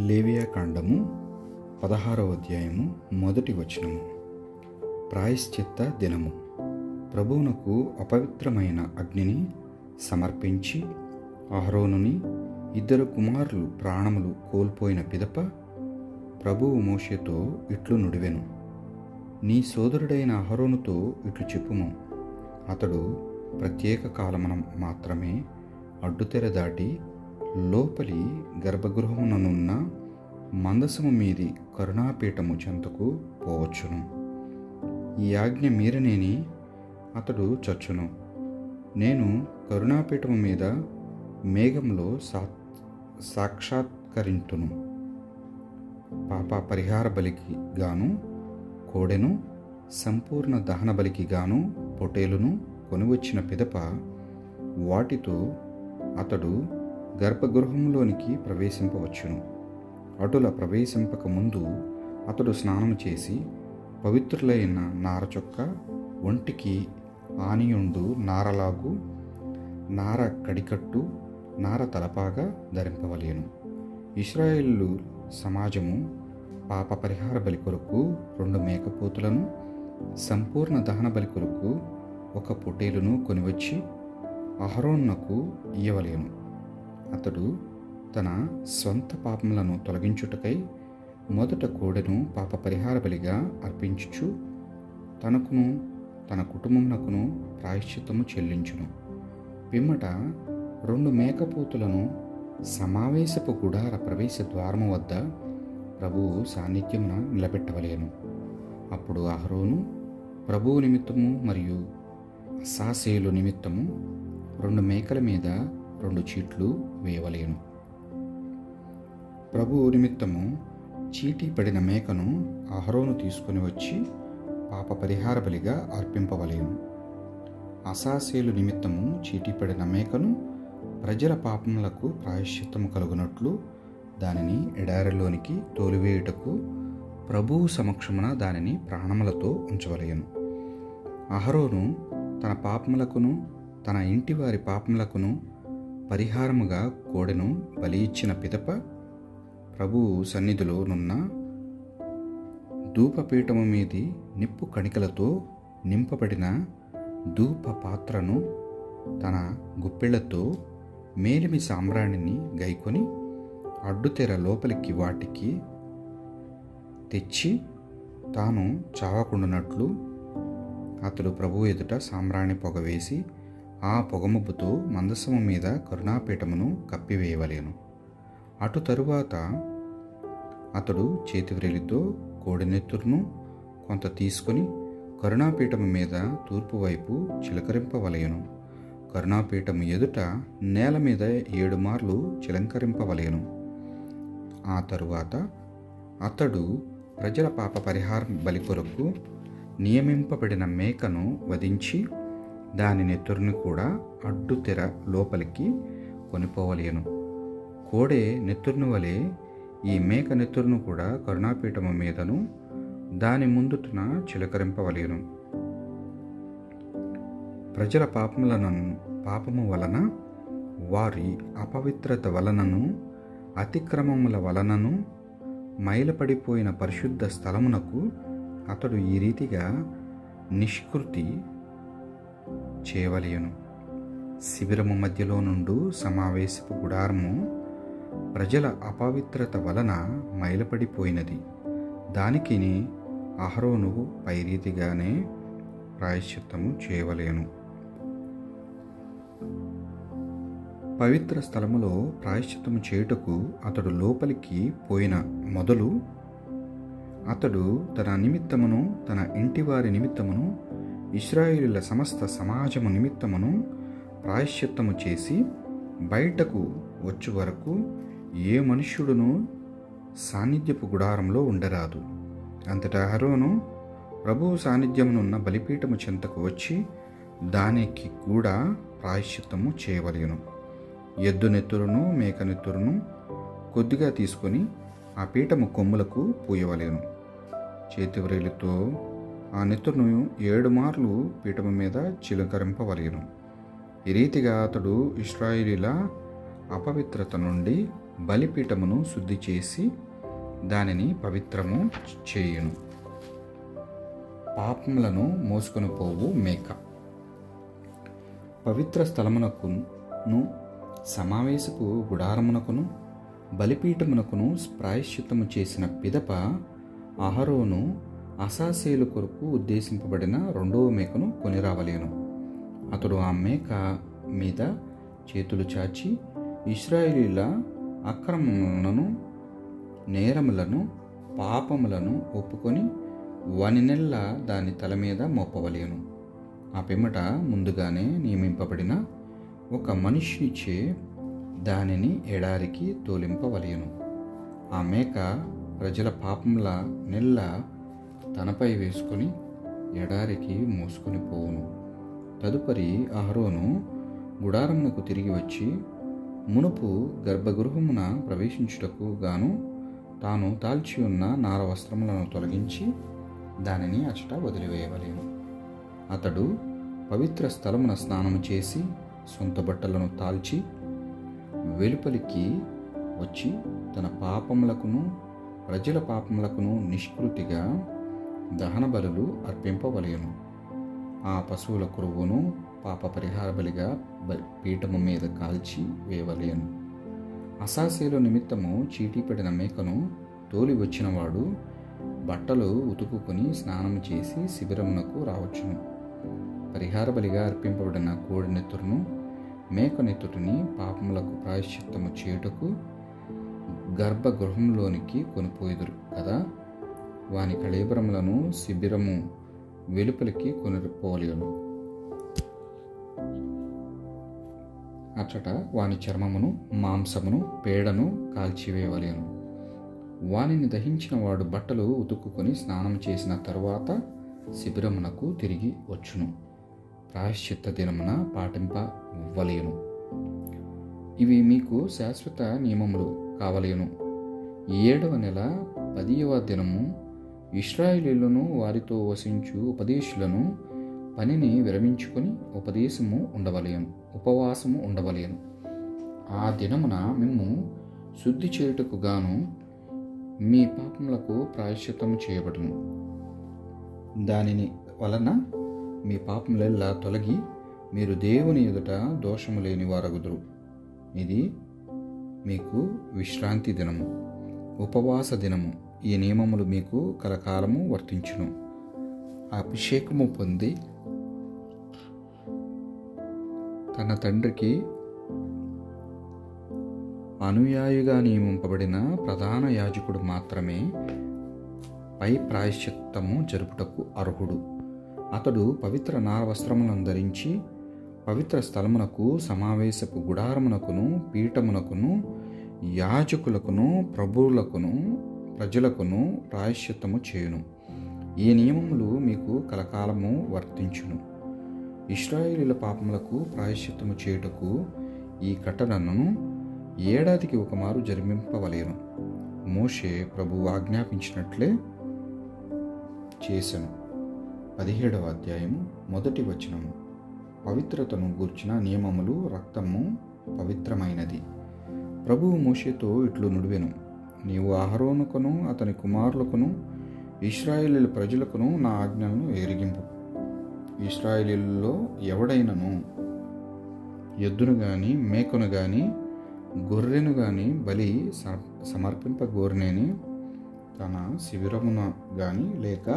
లేవియాకాండము 16వ అధ్యాయము 1వ వచనము. ప్రాయశ్చిత్త దినము. ప్రభువునకు అపవిత్రమైన అగ్నిని సమర్పించి అహరోనుని 2 కుమారులు ప్రాణములు కోల్పోయిన పిదప ప్రభువు మోషేతో ఇట్లు నుడివెను. నీ సోదరుడైన అహరోనుతో ఇట్లు చెప్పుము, అతడు ప్రత్యేక కాలమున మాత్రమే అడ్డుతెర దాటి లోపలి గర్భగృహముననున్న మందసము మీది కరుణాపీఠము చెంతకు పోవచ్చును. ఈ ఆజ్ఞ మీరనేని అతడు చచ్చును. నేను కరుణాపీఠము మీద మేఘంలో సాక్షాత్కరింతును. పాప పరిహార బలికి గాను కోడెను, సంపూర్ణ దహన బలికి గాను పొటేలును కొనివచ్చిన పిదప వాటితో అతడు గర్భగృహంలోనికి ప్రవేశింపవచ్చును. అటుల ప్రవేశింపక ముందు అతడు స్నానము చేసి పవిత్రులైన నారచొక్క, ఒంటికి ఆనియుండు నారలాగు, నార కడికట్టు, నార తలపాగా ధరింపవలేను. ఇశ్రాయేలు సమాజము పాప పరిహార బలి కొరకు 2 మేకపోతులను, సంపూర్ణ దహన బలి కొరకు 1 పొటేలును కొనివచ్చి అహరోనునకు ఇయ్యవలేను. అతడు తన స్వంత పాపములను తొలగించుటకై మొదట కోడెను పాప పరిహార బలిగా అర్పించుచు తనకును తన కుటుంబమునకును ప్రాయశ్చిత్తము చెల్లించును. పిమ్మట 2 మేకపోతులను సమావేశపు గుడార ప్రవేశ ద్వారము వద్ద ప్రభువు సాన్నిధ్యమున నిలబెట్టవలేను. అప్పుడు అహరోను ప్రభువు నిమిత్తము మరియు అసాసేలు నిమిత్తము 2 మేకల మీద 2 చీట్లు వేయవలేను. ప్రభువు నిమిత్తము చీటీ పడిన మేకను అహరోను తీసుకొని వచ్చి పాప పరిహార బలిగా అర్పింపవలేను. అసాసేలు నిమిత్తము చీటీ పడిన మేకను ప్రజల పాపములకు ప్రాయశ్చిత్తము కలుగునట్లు దానిని ఎడారిలోనికి తోలివేయుటకు ప్రభువు సమక్షమున దానిని ప్రాణములతో ఉంచవలేను. అహరోను తన పాపములకును తన ఇంటి వారి పాపములకును పరిహారముగా కోడెను బలి ఇచ్చిన పిదప ప్రభువు సన్నిధిలో నున్న ధూపపీఠము మీది నిప్పు కణికలతో నింపబడిన ధూప పాత్రను తన గుప్పెళ్లతో మేలిమి సాంబ్రాణిని గైకొని అడ్డుతెర లోపలికి వాటికి తెచ్చి తాను చావకుండునట్లు అతడు ప్రభువు ఎదుట సాంబ్రాణి పొగ వేసి ఆ పొగముబ్బుతో మందసము మీద కరుణాపీఠమును కప్పివేయవలేను. అటు తరువాత అతడు చేతివ్రేలితో కోడెనెత్తురును కొంత తీసుకొని కరుణాపీఠము మీద తూర్పు వైపు చిలకరింపవలయను. కరుణాపీఠము ఎదుట నేల మీద 7 మార్లు చిలంకరింపవలయను. ఆ తరువాత అతడు ప్రజల పాప పరిహార బలి కొరకు నియమింపబడిన మేకను వధించి దాని నెత్తురుని కూడా అడ్డుతెర లోపలికి కొనిపోవలేను. కోడె నెత్తురును వలె ఈ మేక నెత్తురును కూడా కరుణాపీఠము మీదను దాని ముందుటన చిలకరింపవలేను. ప్రజల పాపము వలన వారి అపవిత్రత వలనను అతిక్రమముల వలనను మైలపడిపోయిన పరిశుద్ధ స్థలమునకు అతడు ఈ రీతిగా నిష్కృతి చేయవలెను. శిబిరము మధ్యలో నుండు సమావేశపు గుడారము ప్రజల అపవిత్రత వలన మైలపడిపోయినది. దానికి అహరోను పై రీతిగానే ప్రాయశ్చిత్తము చేయవలెను. పవిత్ర స్థలములో ప్రాయశ్చిత్తము చేయుటకు అతడు లోపలికి పోయిన మొదలు అతడు తన నిమిత్తమును తన ఇంటివారి నిమిత్తమును ఇశ్రాయేలీయుల సమస్త సమాజము నిమిత్తమును ప్రాయశ్చిత్తము చేసి బయటకు వచ్చు వరకు ఏ మనుష్యుడును సాన్నిధ్యపు గుడారంలో ఉండరాదు. అంతటా అహరోను ప్రభువు సాన్నిధ్యమునున్న బలిపీఠము చెంతకు వచ్చి దానికి కూడా ప్రాయశ్చిత్తము చేయవలెను. ఎద్దు నెత్తురును మేక నెత్తురును కొద్దిగా తీసుకొని ఆ పీఠము కొమ్ములకు పూయవలెను. చేతివ్రేలితో ఆ నెత్తురును 7 మార్లు పీఠము మీద చిలకరింపవలెను. ఈ రీతిగా అతడు ఇశ్రాయేలీయుల అపవిత్రత నుండి బలిపీఠమును శుద్ధి చేసి దానిని పవిత్రము చేయును. పాపములను మోసుకొని పోవు మేక. పవిత్ర స్థలమునకును సమావేశపు గుడారమునకును బలిపీఠమునకును ప్రాయశ్చిత్తము చేసిన పిదప అహరోను అసాసేలు కొరకు ఉద్దేశింపబడిన రెండవ మేకను కొనిరావలేను. అతడు ఆ మేక మీద చేతులు చాచి ఇశ్రాయేలీయుల అక్రమములను, నేరములను, పాపములను ఒప్పుకొని వానినెల్ల దాని తల మీద మోపవలేను. ఆ పిమ్మట ముందుగానే నియమింపబడిన ఒక మనిషినిచే దానిని ఎడారికి తోలింపవలేను. ఆ మేక ప్రజల పాపముల నెల్ల తనపై వేసుకొని ఎడారికి మోసుకొని పోవును. తదుపరి అహరోను గుడారమునకు తిరిగి వచ్చి మునుపు గర్భగృహమున ప్రవేశించుటకు గాను తాను తాల్చి ఉన్న నార వస్త్రములను తొలగించి దానిని అచట వదిలివేయవలేను. అతడు పవిత్ర స్థలమున స్నానము చేసి సొంత బట్టలను తాల్చి వెలుపలికి వచ్చి తన పాపములకును ప్రజల పాపములకును నిష్కృతిగా దహన బలులు అర్పింపవలేను. ఆ పశువుల క్రొవ్వును పాప పరిహార బలిగా పీఠము మీద కాల్చి వేయవలేను. అసాసేలు నిమిత్తము చీటీపడిన మేకను తోలి వచ్చినవాడు బట్టలు ఉతుకుని స్నానం చేసి శిబిరమునకు రావచ్చును. పరిహార బలిగా అర్పింపబడిన కోడి నెత్తురును మేక నెత్తుటిని పాపములకు ప్రాయశ్చిత్తము చేయుటకు గర్భగృహంలోనికి కొనిపోయిదురు కదా. వాని కళేబరములను శిబిరము వెలుపలికి కొనిపోలేను. అచ్చట వాని చర్మమును, మాంసమును, పేడను కాల్చివేయవలేను. వానిని దహించిన వాడు బట్టలు ఉతుక్కుని స్నానం చేసిన తరువాత శిబిరమునకు తిరిగి వచ్చును. ప్రాయశ్చిత్త దినమున పాటింపవలేను. ఇవి మీకు శాశ్వత నియమములు కావలేను. 7వ నెల 10వ దినము ఇశ్రాయేలీయులను వారితో వసించు ఉపదేశులను పనిని విరమించుకొని ఉపవాసము ఉండవలేను. ఆ దినమున మిమ్ము శుద్ధి చేయుటకు గాను మీ పాపములకు ప్రాయశ్చిత్తము చేయబడును. దానిని వలన మీ పాపములెల్లా తొలగి మీరు దేవుని ఎదుట దోషము లేని వారగుదురు. ఇది మీకు విశ్రాంతి దినము, ఉపవాస దినము. ఈ నియమములు మీకు కలకాలము వర్తించును. అభిషేకము పొంది తన తండ్రికి అనుయాయిగా నియమింపబడిన ప్రధాన యాజకుడు మాత్రమే పై ప్రాయశ్చిత్తము జరుపుటకు అర్హుడు. అతడు పవిత్ర నారవస్త్రములను ధరించి పవిత్ర స్థలమునకు, సమావేశపు గుడారమునకును, పీఠమునకును, యాజకులకును, ప్రభువులకును, ప్రజలకును ప్రాయశ్చిత్తము చేయును. ఈ నియమములు మీకు కలకాలము వర్తించును. ఇశ్రాయేలీయుల పాపములకు ప్రాయశ్చిత్తము చేయుటకు ఈ కట్టడను ఏడాదికి ఒకమారు జరిపింపవలేను. మోషే ప్రభువు ఆజ్ఞాపించినట్లే చేసెను. 17వ అధ్యాయము 1వ వచనము. పవిత్రతను గూర్చిన నియమములు. రక్తము పవిత్రమైనది. ప్రభువు మోషేతో ఇట్లు నుడివెను: నీవు అహరోనుకును అతని కుమారులకును ఇశ్రాయేలీయుల ప్రజలకును నా ఆజ్ఞలను ఎరిగింపు. ఇశ్రాయేలీయులలో ఎవడైనను ఎద్దును గాని, మేకను గాని, గొర్రెను గాని బలి సమర్పింపగోరినేని తన శిబిరమున గాని లేక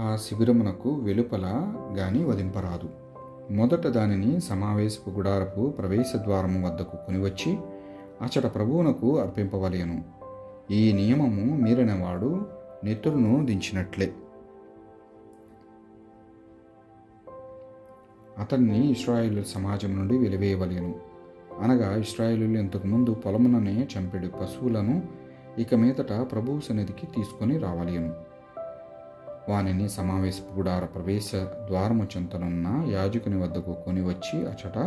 ఆ శిబిరమునకు వెలుపల గాని వధింపరాదు. మొదట దానిని సమావేశపు గుడారపు ప్రవేశ ద్వారము వద్దకు కొనివచ్చి అచట ప్రభువునకు అర్పింపవలేను. ఈ నియమము మీరినవాడు నెత్తురును దించినట్లే. అతన్ని ఇశ్రాయేలు సమాజం నుండి వెలివేయవలేను. అనగా ఇశ్రాయేలీయులు ఇంతకుముందు పొలముననే చంపెడు పశువులను ఇక మీదట ప్రభువు సన్నిధికి తీసుకొని రావలేను. వానిని సమావేశపు గుడార ప్రవేశ ద్వారము చెంతనున్న యాజకుని వద్దకు కొనివచ్చి అచట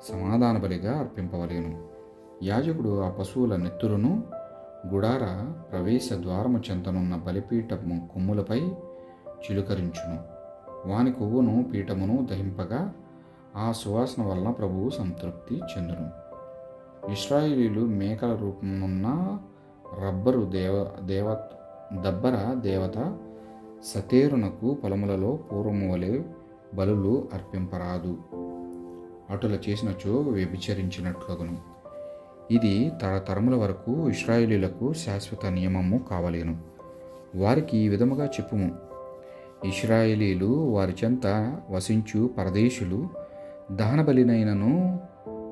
సమాధాన బలిగా అర్పింపవలేను. యాజకుడు ఆ పశువుల నెత్తురును గుడార ప్రవేశ ద్వారము చెంతనున్న బలిపీఠము కొమ్ములపై చిలుకరించును. వాని కొవ్వును పీఠమును దహింపగా ఆ సువాసన వలన ప్రభువు సంతృప్తి చెందును. ఇశ్రాయేలీలు మేకల రూపమున్న దబ్బర దేవత సతేరునకు పొలములలో పూర్వము వలె బలులు అర్పింపరాదు. అటుల చేసినచో వ్యభిచరించినట్లగును. ఇది తరతరముల వరకు ఇశ్రాయేలీలకు శాశ్వత నియమము కావలేను. వారికి ఈ విధముగా చెప్పుము: ఇశ్రాయేలీలు వారి చెంత వసించు పరదేశులు దహన బలినైనను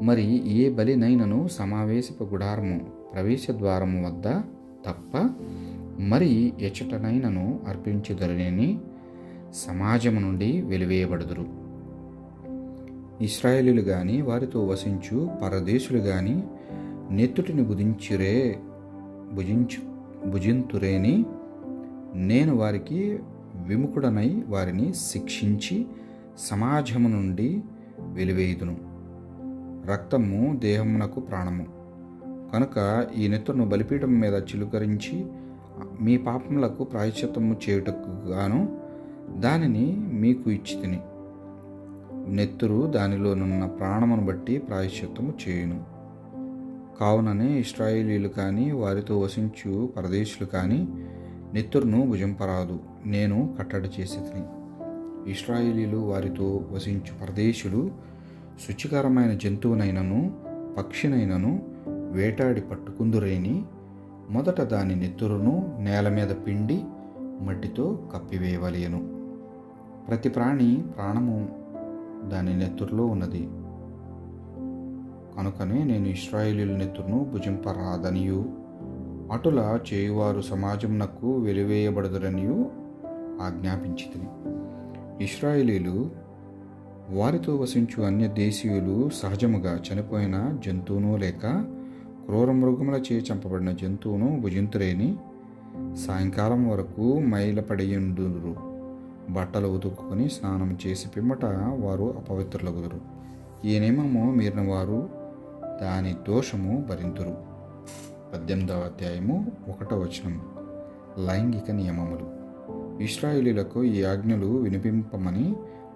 మరి ఏ బలినైనను సమావేశపు గుడారము ప్రవేశ ద్వారము వద్ద తప్ప మరి ఎచ్చటనైనను అర్పించుదరని సమాజము నుండి వెలివేయబడుదురు. ఇశ్రాయేలీలు గాని వారితో వసించు పరదేశులు గాని నెత్తుటిని భుజింతురేని నేను వారికి విముఖుడనై వారిని శిక్షించి సమాజము నుండి వెలివేయుదును. రక్తము దేహమునకు ప్రాణము కనుక ఈ నెత్తును బలిపీఠం మీద చిలుకరించి మీ పాపములకు ప్రాయశ్చిత్తము చేయుటకు గాను దానిని మీకు ఇచ్చితిని. నెత్తురు దానిలోనున్న ప్రాణమును బట్టి ప్రాయశ్చిత్తము చేయును. కావుననే ఇశ్రాయేలీలు కానీ వారితో వసించు పరదేశులు కానీ నెత్తురును భుజింపరాదు, నేను కట్టడి చేసేది. ఇశ్రాయేలీలు వారితో వసించు పరదేశులు శుచికరమైన జంతువునైనను పక్షినైనను వేటాడి పట్టుకుందురేని మొదట దాని నెత్తురును నేల మీద పిండి మట్టితో కప్పివేయవలెను. ప్రతి ప్రాణి ప్రాణము దాని నెత్తురులో ఉన్నది. కనుకనే నేను ఇశ్రాయేలీల నెత్తురును భుజింపరాదనియు అటుల చేయువారు సమాజమునకు వెలివేయబడదురనియు ఆజ్ఞాపించితిని. ఇశ్రాయేలీలు వారితో వసించు అన్య దేశీయులు సహజముగా చనిపోయిన జంతువును లేక క్రూర మృగములచే చంపబడిన జంతువును భుజింతురేని సాయంకాలం వరకు మైలపడియుండురు. బట్టలు ఉతుక్కుని స్నానం చేసి పిమ్మట వారు అపవిత్రులగుదురు. ఈ నియమము మీరిన వారు దాని దోషము భరింతురు. 18వ అధ్యాయము 1వ వచనం. లైంగిక నియమములు. ఇశ్రాయేలీలకు ఈ ఆజ్ఞలు వినిపింపమని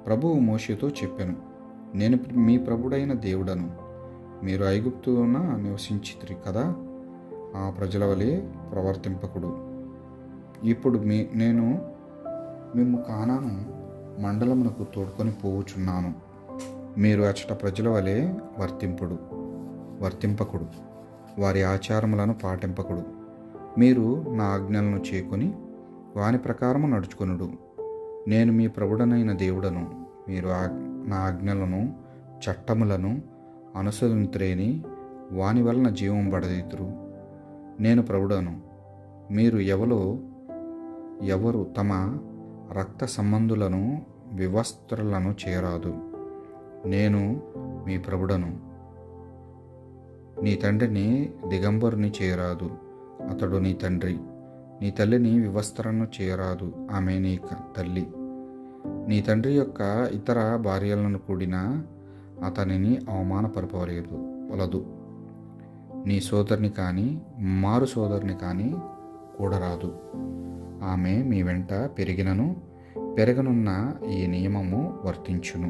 ప్రభువు మోషేతో చెప్పెను. నేను మీ ప్రభుడైన దేవుడను. మీరు ఐగుప్తున నివసించితిరి కదా, ఆ ప్రజల వలె ప్రవర్తింపకుడు. ఇప్పుడు నేను మేము కానాను మండలమునకు తోడుకొని పోవుచున్నాను. మీరు అచ్చట ప్రజల వలె వర్తింపకుడు, వారి ఆచారములను పాటింపకుడు. మీరు నా ఆజ్ఞలను చేకొని వాని ప్రకారము నడుచుకొనుడు. నేను మీ ప్రభుడనైన దేవుడను. మీరు నా ఆజ్ఞలను చట్టములను అనుసరింతురేని వాని వలన జీవం పడదీతురు. నేను ప్రభుడను. మీరు ఎవరు తమ రక్త సంబంధులను వివస్త్రలను చేయరాదు. నేను మీ ప్రభుడను. నీ తండ్రిని దిగంబరుని చేయరాదు, అతడు నీ తండ్రి. నీ తల్లిని వివస్త్రను చేయరాదు, ఆమె నీ తల్లి. నీ తండ్రి యొక్క ఇతర భార్యలను కూడిన అతనిని అవమానపరపవలదు. నీ సోదరుని కానీ మారు సోదరుని కానీ కూడరాదు. ఆమె మీ వెంట పెరగనున్న ఈ నియమము వర్తించును.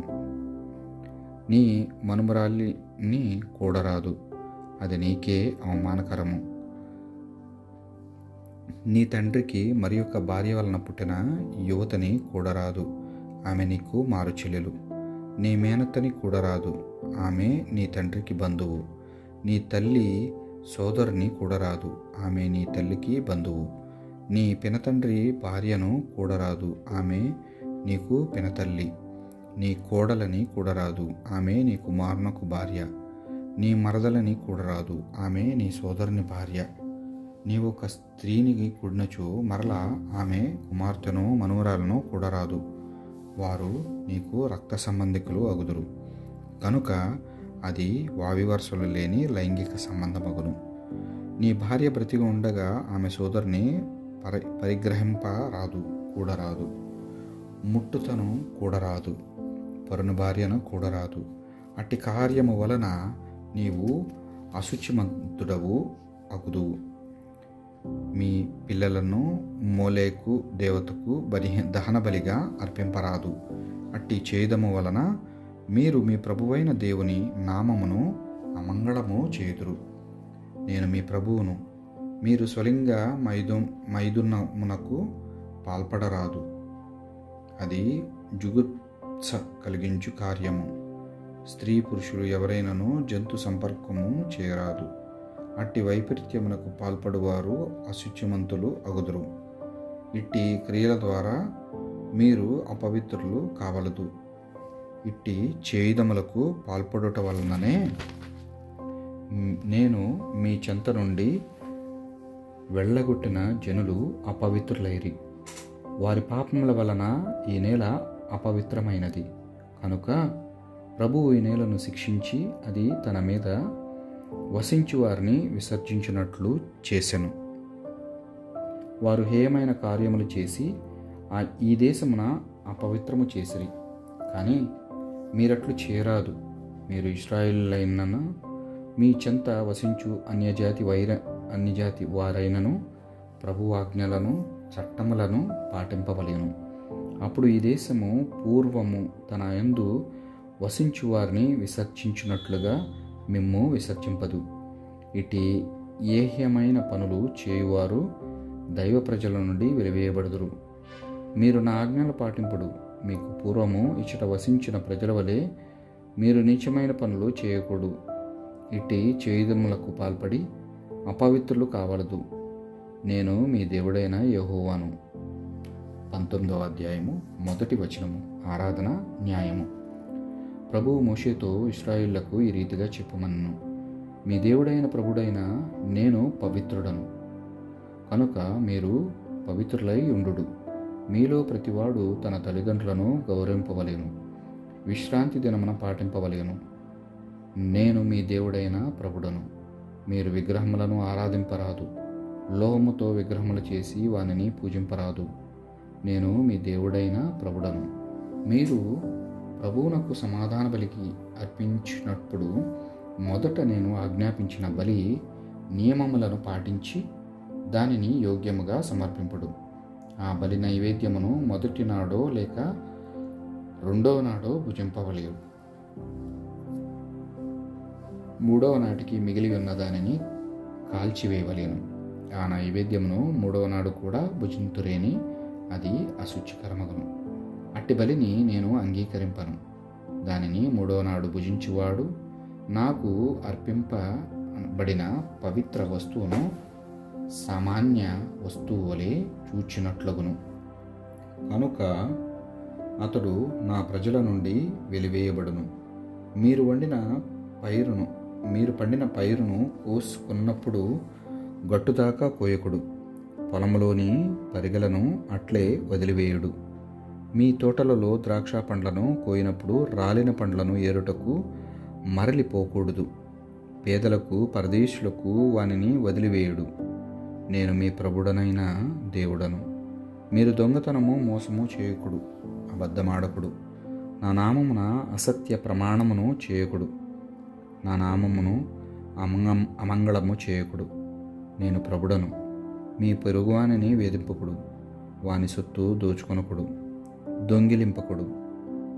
నీ మనుమరాలిని కూడరాదు, అది నీకే అవమానకరము. నీ తండ్రికి మరి యొక్క భార్య వలన పుట్టిన యువతని కూడరాదు, ఆమె నీకు మారు చెల్లెలు. నీ మేనత్తని కూడరాదు, ఆమె నీ తండ్రికి బంధువు. నీ తల్లి సోదరుని కూడరాదు, ఆమె నీ తల్లికి బంధువు. నీ పినతండ్రి భార్యను కూడరాదు, ఆమె నీకు పినతల్లి. నీ కోడలని కూడరాదు, ఆమె నీ కుమారునకు భార్య. నీ మరదలని కూడరాదు, ఆమె నీ సోదరుని భార్య. నీవు ఒక స్త్రీని కూడినచో మరలా ఆమె కుమార్తెను మనుమరాలను కూడరాదు, వారు నీకు రక్త సంబంధికులు అగుదురు. కనుక అది వావివరుసలు లేని లైంగిక సంబంధమగును. నీ భార్య బ్రతికి ఉండగా ఆమె సోదరుని పరిగ్రహింపరాదు, కూడరాదు. ముట్టుతను కూడరాదు, పరుని భార్యను కూడరాదు. అట్టి కార్యము వలన నీవు అశుచిమంతుడవు అగుదువు. మీ పిల్లలను మోలేకు దేవతకు దహన బలిగా అర్పింపరాదు. అట్టి చేదము వలన మీరు మీ ప్రభువైన దేవుని నామమును అమంగళము చేయుదురు. నేను మీ ప్రభువును. మీరు స్వలింగ మైదునమునకు పాల్పడరాదు. అది జుగుప్స కలిగించు కార్యము. స్త్రీ పురుషులు ఎవరైనాను జంతు సంపర్కము చేయరాదు. అట్టి వైపరీత్యమునకు పాల్పడువారు అశుచిమంతులు అగుదురు. ఇట్టి క్రియల ద్వారా మీరు అపవిత్రులు కావలదు. ఇట్టి చేయుదములకు పాల్పడుట వలననే నేను మీ చెంత నుండి వెళ్ళగొట్టిన జనులు అపవిత్రులైరి. వారి పాపముల వలన ఈ నేల అపవిత్రమైనది. కనుక ప్రభువు ఈ నేలను శిక్షించి అది తన మీద వసించి వారిని విసర్జించినట్లు చేసెను. వారు హేయమైన కార్యములు చేసి ఈ దేశమున అపవిత్రము చేసిరి. కానీ మీరట్లు చేయరాదు. మీరు ఇశ్రాయేలులైనను మీ చెంత వసించు అన్యజాతి వారైనను ప్రభు ఆజ్ఞలను చట్టములను పాటింపవలెను. అప్పుడు ఈ దేశము పూర్వము తన యందు వసించు వారిని విసర్జించినట్లుగా మిమ్ము విసర్జింపదు. ఇటు ఏహ్యమైన పనులు చేయువారు దైవ ప్రజల నుండి వెలివేయబడుదురు. మీరు నా ఆజ్ఞలు పాటింపుడు. మీకు పూర్వము ఇచ్చట వసించిన ప్రజల వలె మీరు నీచమైన పనులు చేయకూడదు. ఇట్టి చేయుదములకు పాల్పడి అపవిత్రులు కావలదు. నేను మీ దేవుడైన యెహోవాను. 19వ అధ్యాయము 1వ వచనము. ఆరాధన న్యాయము. ప్రభువు మోషేతో ఇశ్రాయేలులకు ఈ రీతిగా చెప్పమన్నను. మీ దేవుడైన ప్రభుడైన నేను పవిత్రుడను. కనుక మీరు పవిత్రులై ఉండుడు. మీలో ప్రతివాడు తన తల్లిదండ్రులను గౌరవింపవలెను. విశ్రాంతి దినమున పాటింపవలెను. నేను మీ దేవుడైన ప్రభుడను. మీరు విగ్రహములను ఆరాధింపరాదు. లోహముతో విగ్రహములు చేసి వానిని పూజింపరాదు. నేను మీ దేవుడైన ప్రభుడను. మీరు ప్రభువునకు సమాధాన బలికి అర్పించినప్పుడు మొదట నేను ఆజ్ఞాపించిన బలి నియమములను పాటించి దానిని యోగ్యముగా సమర్పింపుడు. ఆ బలి నైవేద్యమును మొదటి నాడో లేక రెండవ నాడో భుజింపవలేవు. మూడవ నాటికి మిగిలి ఉన్న దానిని కాల్చివేయవలేను. ఆ నైవేద్యమును మూడవ నాడు కూడా భుజింతురేని అది అశుచికరమగును. అట్టి బలిని నేను అంగీకరింపను. దానిని మూడవ నాడు భుజించువాడు నాకు అర్పింపబడిన పవిత్ర వస్తువును సామాన్య వస్తువు వలె చూచినట్లగును. కనుక అతడు నా ప్రజల నుండి వెలివేయబడును. మీరు పండిన పైరును కోసుకున్నప్పుడు గట్టుదాకా కోయకుడు. పొలంలోని పరిగెలను అట్లే వదిలివేయుడు. మీ తోటలలో ద్రాక్ష పండ్లను కోయినప్పుడు రాలిన పండ్లను ఏరుటకు మరలిపోకూడదు. పేదలకు పరదేశులకు వానిని వదిలివేయుడు. నేను మీ ప్రభుడనైన దేవుడను. మీరు దొంగతనము మోసము చేయకుడు. అబద్ధమాడకుడు. నా నామమున అసత్య ప్రమాణమును చేయకుడు. నా నామమును అమంగళము చేయకుడు. నేను ప్రభుడను. మీ పొరుగువానిని వేధింపకుడు. వాని సొత్తు దోచుకొనకుడు. దొంగిలింపకుడు.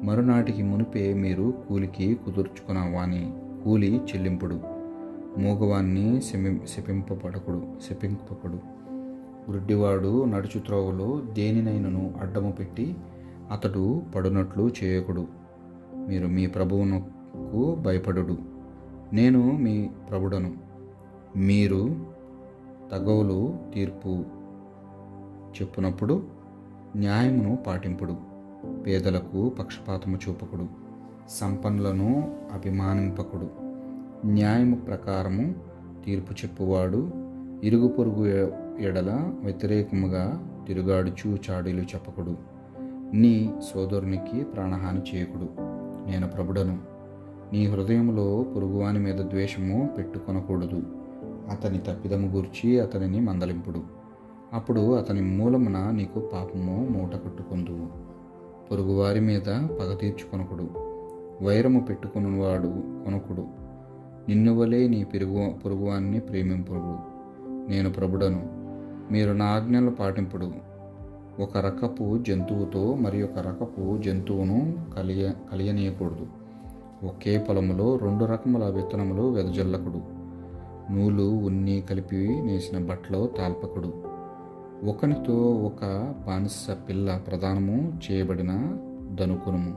మరునాటికి మునిపే మీరు కూలికి కుదుర్చుకున్న వాని కూలి చెల్లింపుడు. మూగవాన్ని శపింపకుడు. గుడ్డివాడు నడుచు త్రోవలో దేనినైనను అడ్డము పెట్టి అతడు పడునట్లు చేయకుడు. మీరు మీ ప్రభువునకు భయపడుడు. నేను మీ ప్రభుడను. మీరు తగవులు తీర్పు చెప్పునప్పుడు న్యాయమును పాటింపుడు. పేదలకు పక్షపాతము చూపకుడు. సంపన్నులను అభిమానింపకుడు. న్యాయము ప్రకారము తీర్పు చెప్పువాడు ఇరుగు పొరుగు ఎడల వ్యతిరేకముగా తిరుగాడుచు చాడీలు చెప్పకుడు. నీ సోదరునికి ప్రాణహాని చేయకుడు. నేను ప్రభుడను. నీ హృదయములో పొరుగువాని మీద ద్వేషము పెట్టుకొనకూడదు. అతని తప్పిదము గూర్చి అతనిని మందలింపుడు. అప్పుడు అతని మూలమున నీకు పాపము మూట కట్టుకొందువు. పొరుగువారి మీద పగ తీర్చుకొనకుడు. వైరము పెట్టుకొనువాడు కొనకుడు. నిన్ను వలె నీ పొరుగువాన్ని ప్రేమింపుడు. నేను ప్రభుడను. మీరు నా ఆజ్ఞలు పాటింపుడు. ఒక రకపు జంతువుతో మరి ఒక రకపు జంతువును కలియనీయకూడదు. ఒకే పొలములో 2 రకముల విత్తనములు వెదజల్లకుడు. నూలు ఉన్ని కలిపి నేసిన బట్టలో తాల్పకుడు. ఒకనితో ఒక బానిస పిల్ల ప్రదానము చేయబడిన దనుకునుము.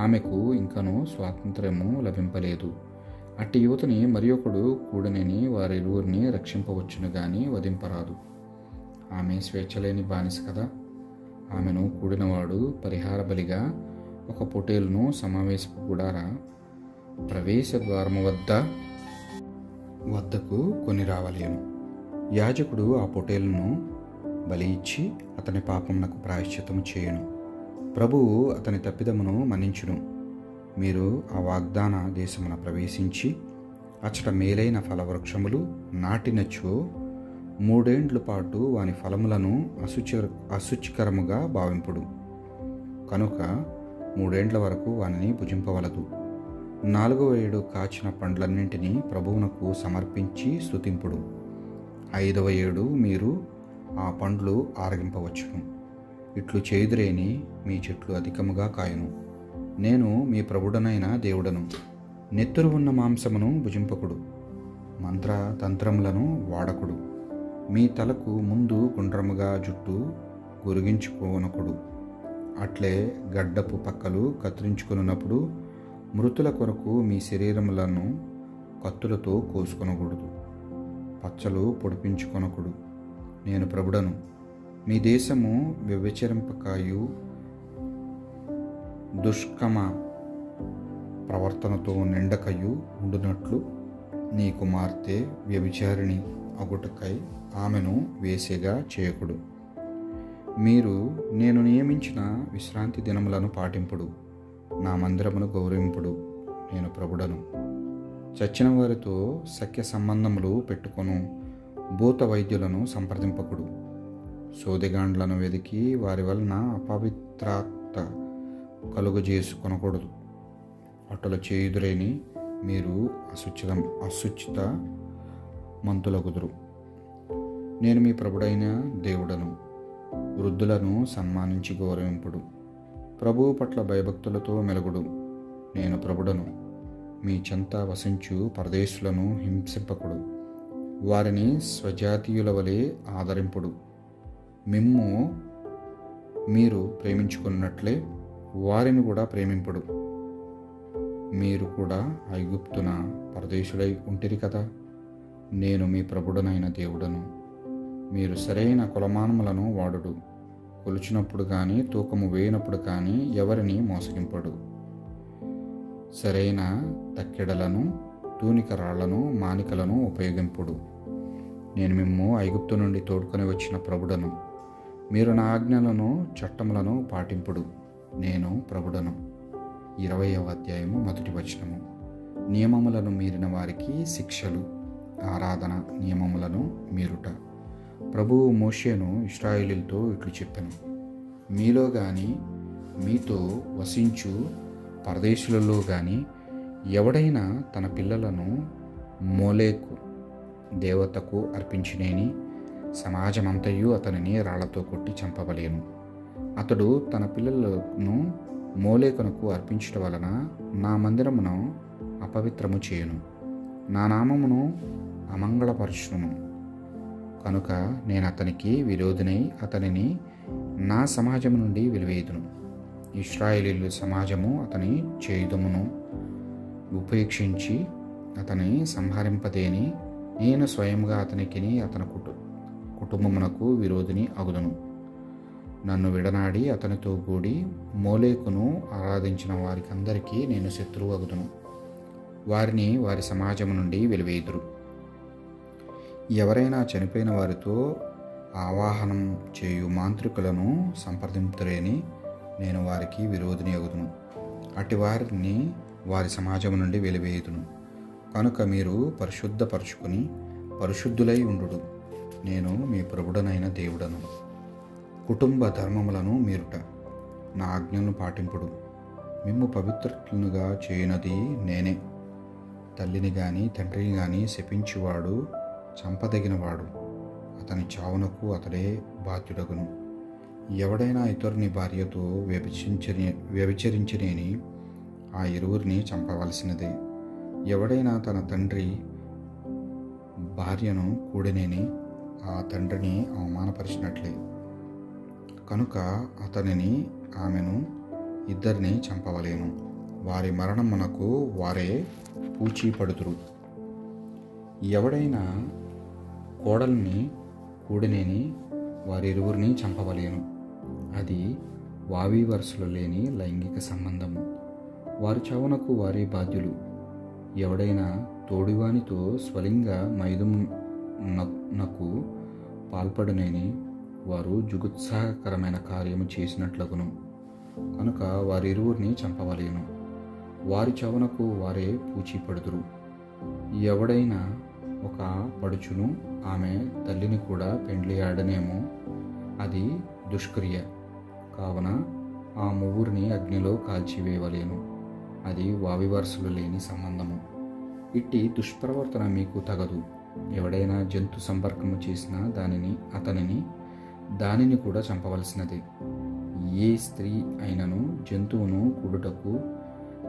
ఆమెకు ఇంకనూ స్వాతంత్ర్యము లభింపలేదు. అట్టి యువతని మరి ఒకడు కూడనని వారిరువురిని రక్షింపవచ్చును గాని వధింపరాదు. ఆమె స్వేచ్ఛలేని బానిస కదా. ఆమెను కూడినవాడు పరిహార బలిగా ఒక పొటేలును సమావేశపు గుడార ప్రవేశ ద్వారము వద్దకు కొని రావలేను. యాజకుడు ఆ పొటేలును బలి ఇచ్చి అతని పాపమునకు ప్రాయశ్చిత్తము చేయును. ప్రభువు అతని తప్పిదమును మన్నించును. మీరు ఆ వాగ్దాన దేశమున ప్రవేశించి అచ్చట మేలైన ఫలవృక్షములు నాటినచో 3 ఏండ్ల పాటు వాని ఫలములను అశుచికరముగా భావింపుడు. కనుక 3 ఏండ్ల వరకు వానిని భుజింపవలదు. 4వ ఏడు కాచిన పండ్లన్నింటినీ ప్రభువునకు సమర్పించి స్తుతింపుడు. 5వ ఏడు మీరు ఆ పండ్లు ఆరగింపవచ్చును. ఇట్లు చేయుదురేని మీ చెట్లు అధికముగా కాయును. నేను మీ ప్రభుడనైన దేవుడను. నెత్తురు ఉన్న మాంసమును భుజింపకుడు. మంత్ర తంత్రములను వాడకుడు. మీ తలకు ముందు గుండ్రముగా జుట్టు గురిగించుకొనకుడు. అట్లే గడ్డపు పక్కలు కత్తిరించుకొనున్నప్పుడు మృతుల కొరకు మీ శరీరములను కత్తులతో కోసుకొనకూడదు. పచ్చలు పొడిపించుకొనకుడు. నేను ప్రభుడను. మీ దేశము వ్యభిచరింపకయు దుష్కమ ప్రవర్తనతో నిండకయు ఉండునట్లు నీ కుమార్తె వ్యభిచారిణి అగుటకై ఆమెను వేసేగా చేయకుడు. మీరు నేను నియమించిన విశ్రాంతి దినములను పాటింపుడు. నా మందిరమును గౌరవింపుడు. నేను ప్రభుడను. చచ్చిన వారితో సఖ్య సంబంధములు పెట్టుకొను భూత వైద్యులను సంప్రదింపకుడు. సోదెగాండ్లను వెదికి వారి వలన అపవిత్రత కలుగజేసుకొనకూడదు. అటులు చేయుదురేని మీరు అశుచిత మంతులగుదురు. నేను మీ ప్రభుడైన దేవుడను. వృద్ధులను సన్మానించి గౌరవింపుడు. ప్రభువు పట్ల భయభక్తులతో మెలగుడు. నేను ప్రభుడను. మీ చెంత వసించు పరదేశులను హింసింపకుడు. వారిని స్వజాతీయుల వలె ఆదరింపుడు. మిమ్ము మీరు ప్రేమించుకున్నట్లే వారిని కూడా ప్రేమింపుడు. మీరు కూడా ఐగుప్తున పరదేశులై ఉంటిరి కదా. నేను మీ ప్రభుడనైన దేవుడను. మీరు సరైన కొలమానములను వాడుడు. కొలుచినప్పుడు కానీ తూకము వేయినప్పుడు కానీ ఎవరిని మోసగింపడు. సరైన తక్కెడలను తూనిక రాళ్లను మానికలను ఉపయోగింపుడు. నేను మిమ్ము ఐగుప్తు నుండి తోడుకొని వచ్చిన ప్రభుడను. మీరు నా ఆజ్ఞలను చట్టములను పాటింపుడు. నేను ప్రభుడను. 20వ అధ్యాయము 1వ వచనము. నియమములను మీరిన వారికి శిక్షలు. ఆరాధన నియమములను మీరుట. ప్రభువు మోషేను ఇశ్రాయేలీయులతో ఇట్లు చెప్పెను. మీలో గాని మీతో వసించు పరదేశులలో గాని ఎవడైనా తన పిల్లలను మోలేకు దేవతకు అర్పించినేని సమాజమంతయు అతనిని రాళ్లతో కొట్టి చంపవలేను. అతడు తన పిల్లలను మోలేకునకు అర్పించటం వలన నా మందిరమును అపవిత్రము చేయును, నా నామమును అమంగళపరచును. కనుక నేను అతనికి విరోధినై అతనిని నా సమాజము నుండి వెలివేయుదును. ఇశ్రాయేలీయుల సమాజము అతని చేయుదమును ఉపేక్షించి అతని సంహరింపదేని నేను స్వయంగా అతనికి అతని కుటుంబమునకు విరోధిని అగుదును. నన్ను విడనాడి అతనితో కూడి మోలేకును ఆరాధించిన వారికందరికీ నేను శత్రువు అగుదును. వారిని వారి సమాజము నుండి వెలివేయుదురు. ఎవరైనా చనిపోయిన వారితో ఆవాహనం చేయు మాంత్రికులను సంప్రదింపురేని నేను వారికి విరోధిని అగుదును. అట్టి వారిని వారి సమాజము నుండి వెలివేయుదును. కనుక మీరు పరిశుద్ధపరచుకొని పరిశుద్ధులై ఉండుడు. నేను మీ ప్రభుడనైన దేవుడను. కుటుంబ ధర్మములను మీరుట. నా ఆజ్ఞలను పాటింపుడు. మిమ్ము పవిత్రులుగా చేయనది నేనే. తల్లిని గాని తండ్రిని గాని శపించువాడు చంపదగినవాడు. అతని చావునకు అతడే బాధ్యుడగును. ఎవడైనా ఇతరుని భార్యతో వ్యభిచరించినేని ఆ ఇరువురిని చంపవలసినదే. ఎవడైనా తన తండ్రి భార్యను కూడినేని ఆ తండ్రిని అవమానపరిచినట్లే. కనుక అతనిని ఆమెను ఇద్దరిని చంపవలేను. వారి మరణమునకు వారే పూచీపడుదురు. ఎవడైనా కోడల్ని కూడినేని వారిరువురిని చంపవలేను. అది వావి వరుసలు లేని లైంగిక సంబంధము. వారి చావునకు వారే బాధ్యులు. ఎవడైనా తోడివానితో స్వలింగ మైదునకు పాల్పడునేని వారు జుగుత్సాహకరమైన కార్యము చేసినట్లగును. కనుక వారిరువురిని చంపవలేను. వారి చావునకు వారే పూచీపడుదురు. ఎవడైనా ఒక పడుచును ఆమె తల్లిని కూడా పెండ్లియాడనేమో అది దుష్క్రియ. కావున ఆ ముగ్గురిని అగ్నిలో కాల్చివేయవలేను. అది వావి వరుసలు లేని సంబంధము. ఇట్టి దుష్ప్రవర్తన మీకు తగదు. ఎవడైనా జంతు సంపర్కము చేసిన దానిని కూడా చంపవలసినదే. ఏ స్త్రీ అయినను జంతువును కూడుటకు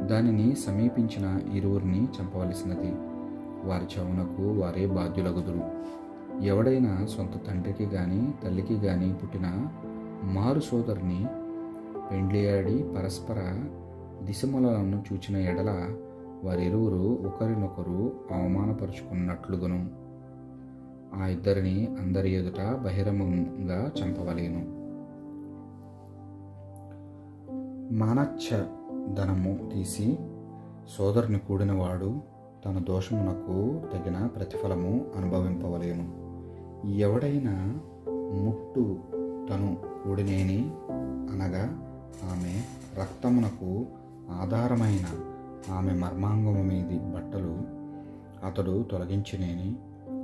దానిని సమీపించిన ఇరువురిని చంపవలసినది. వారి చావునకు వారే బాధ్యులగుదురు. ఎవడైనా సొంత తండ్రికి గాని తల్లికి గాని పుట్టిన మారు సోదరుని పెండ్లియాడి పరస్పర దిశములను చూచిన ఎడల వారిరువురు ఒకరినొకరు అవమానపరుచుకున్నట్లుగును. ఆ ఇద్దరిని అందరి ఎదుట బహిరంగంగా చంపవలేను. మానచ్చ ధనము తీసి సోదరుని కూడినవాడు తన దోషమునకు తగిన ప్రతిఫలము అనుభవింపవలేను. ఎవడైనా ముట్టు తను కూడినేని అనగా ఆమె రక్తమునకు ఆధారమైన ఆమె మర్మాంగము మీది బట్టలు అతడు తొలగించినేని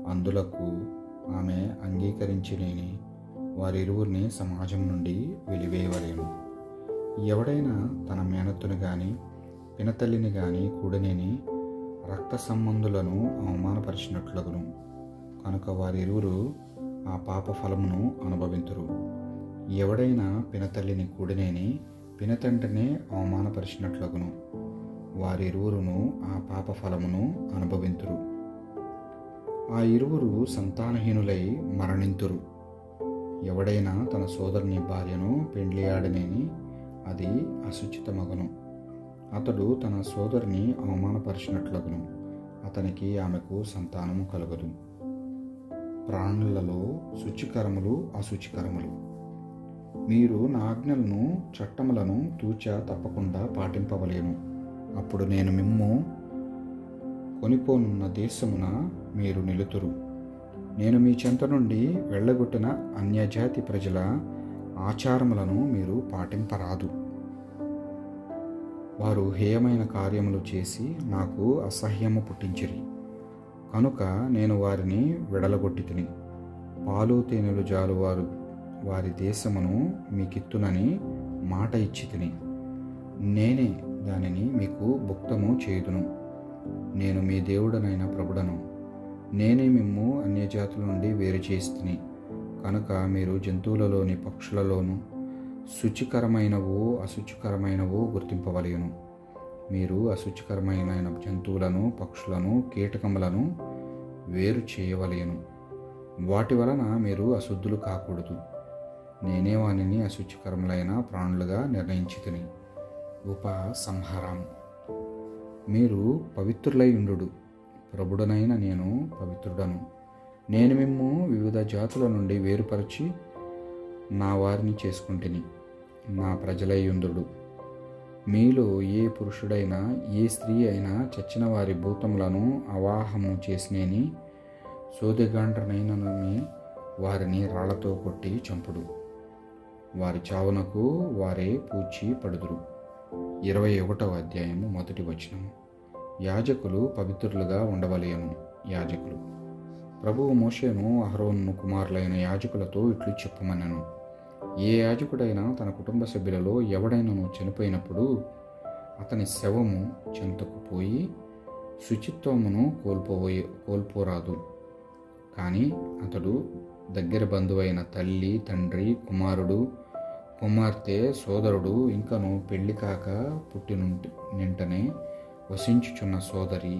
అందులకు ఆమె అంగీకరించినేని వారిరువురిని సమాజం నుండి వెలివేయవలేను. ఎవడైనా తన మేనత్తుని గాని పినతల్లిని గాని కూడనేని రక్త సంబంధులను అవమానపరిచినట్లగును. కనుక వారిరువురు ఆ పాప ఫలమును అనుభవింతురు. ఎవడైనా పినతల్లిని కూడినేని పినతండ్రినే అవమానపరిచినట్లగును. వారిరువురును ఆ పాప ఫలమును అనుభవింతురు. ఆ ఇరువురు సంతానహీనులై మరణింతురు. ఎవడైనా తన సోదరుని భార్యను పెండ్లియాడనేని అది అశుచితమగును. అతడు తన సోదరుని అవమానపరిచినట్లగును. అతనికి ఆమెకు సంతానము కలుగదు. ప్రాణులలో శుచికరములు అశుచికరములు. మీరు నా ఆజ్ఞలను చట్టములను తూచా తప్పకుండా పాటింపవలేను. అప్పుడు నేను మిమ్ము కొనిపోనున్న దేశమున మీరు నిలుతురు. నేను మీ చెంత నుండి వెళ్ళగొట్టిన అన్యజాతి ప్రజల ఆచారములను మీరు పాటింపరాదు. వారు హేయమైన కార్యములు చేసి నాకు అసహ్యము పుట్టించిరి. కనుక నేను వారిని వెడలగొట్టితిని. పాలు తేనెలు జాలు వారి దేశమును మీకిత్తునని మాట ఇచ్చితిని. నేనే దానిని మీకు భుక్తము చేయుదును. నేను మీ దేవుడనైన ప్రభుడను. నేనే మిమ్ము అన్యజాతుల నుండి వేరు చేస్తుని. కనుక మీరు జంతువులలోని పక్షులలోను శుచికరమైనవో అశుచికరమైనవో గుర్తింపవలేను. మీరు అశుచికరమైన జంతువులను పక్షులను కీటకములను వేరు చేయవలేను. వాటి వలన మీరు అశుద్ధులు కాకూడదు. నేనే వానిని అశుచికరములైన ప్రాణులుగా నిర్ణయించితిని. ఉపసంహారం. మీరు పవిత్రులై ఉండుడు. ప్రభుడనైన నేను పవిత్రుడను. నేను మిమ్ము వివిధ జాతుల నుండి వేరుపరచి నా వారిని చేసుకుంటుని. నా ప్రజలై ఉండుడు. మీలో ఏ పురుషుడైనా ఏ స్త్రీ అయినా చచ్చిన వారి భూతములను అవాహము చేసినేని సోదెగాండ్రనైనని వారిని రాళ్లతో కొట్టి చంపుడు. వారి చావునకు వారే పూచి పడుదురు. 21వ అధ్యాయము 1వ వచనం. యాజకులు పవిత్రులుగా ఉండవలేను. యాజకులు. ప్రభువు మోషేను అహరోను కుమారులైన యాజకులతో ఇట్లు చెప్పమనెను. ఏ యాజకుడైనా తన కుటుంబ సభ్యులలో ఎవడైనాను చనిపోయినప్పుడు అతని శవము చెంతకు పోయి శుచిత్వమును కోల్పోరాదు. కానీ అతడు దగ్గర బంధువైన తల్లి, తండ్రి, కుమారుడు, కుమార్తె సోదరుడు ఇంకను పెళ్లి కాక నింటనే వసించుచున్న సోదరి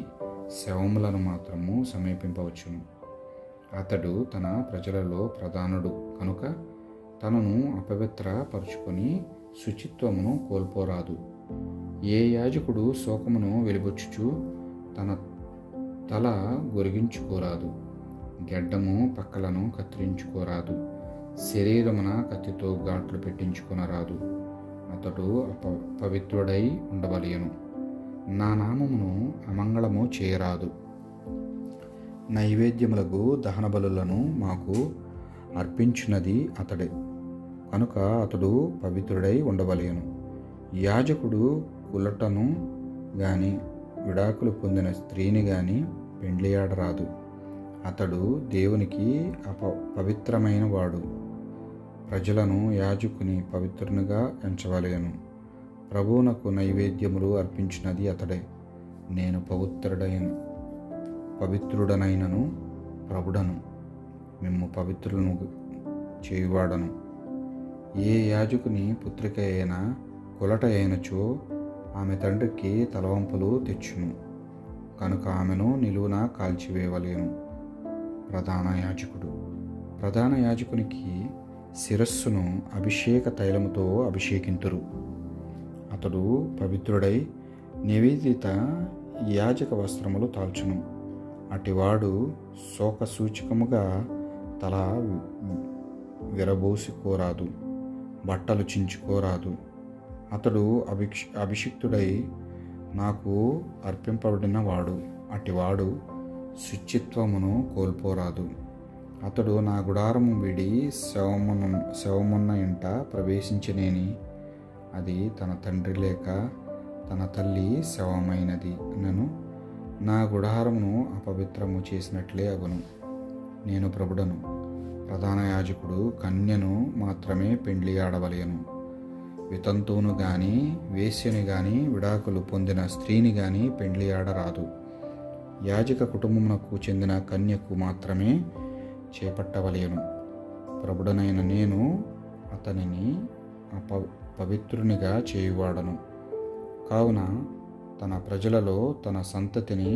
శవములను మాత్రము సమీపింపవచ్చును. అతడు తన ప్రజలలో ప్రధానుడు కనుక తనను అపవిత్రపరుచుకొని శుచిత్వమును కోల్పోరాదు. ఏ యాజకుడు శోకమును వెలిబుచ్చుచు తన తల గొరిగించుకోరాదు. గెడ్డము పక్కలను కత్తిరించుకోరాదు. శరీరమున కత్తితో ఘాట్లు పెట్టించుకొనరాదు. అతడు పవిత్రుడై ఉండవలెను. నా నామమును అమంగళము చేయరాదు. నైవేద్యములకు దహన బలులను మాకు అర్పించినది అతడే కనుక అతడు పవిత్రుడై ఉండవలెను. యాజకుడు కులటను గాని విడాకులు పొందిన స్త్రీని గాని పెండ్లియాడరాదు. అతడు దేవునికి పవిత్రమైన వాడు. ప్రజలను యాజకుని పవిత్రునిగా ఎంచవలెను. ప్రభువునకు నైవేద్యములు అర్పించినది అతడే. నేను పవిత్రుడనైనను ప్రభుడను, మిమ్ము పవిత్రులను చేయువాడను. ఏ యాజకుని పుత్రిక అయినా కులట అయినచో ఆమె తండ్రికి తలవంపులు తెచ్చును కనుక ఆమెను నిలువున కాల్చివేయవలెను. ప్రధాన యాజకునికి శిరస్సును అభిషేక తైలముతో అభిషేకింతురు. అతడు పవిత్రుడై నివేదిత యాజక వస్త్రములు తాల్చును. అటివాడు శోక సూచకముగా తల విరబోసుకోరాదు, బట్టలు చించుకోరాదు. అతడు అభిషిక్తుడై నాకు అర్పింపబడిన వాడు. అటివాడు శుచిత్వమును కోల్పోరాదు. అతడు నా గుడారము విడి శవమున్న ఇంట ప్రవేశించినేని అది తన తండ్రి లేక తన తల్లి శవమైనది నన్ను నా గుడారమును అపవిత్రము చేసినట్లే అగును. నేను ప్రభుడను. ప్రధాన యాజకుడు కన్యను మాత్రమే పెండ్లి ఆడవలెను. వితంతువును గాని వేశ్యని గాని విడాకులు పొందిన స్త్రీని గాని పెండ్లి ఆడరాదు. యాజక కుటుంబమునకు చెందిన కన్యకు మాత్రమే చేపట్టవలెను. ప్రభుడనైన నేను అతనిని పవిత్రునిగా చేయువాడను. కావున తన ప్రజలలో తన సంతతిని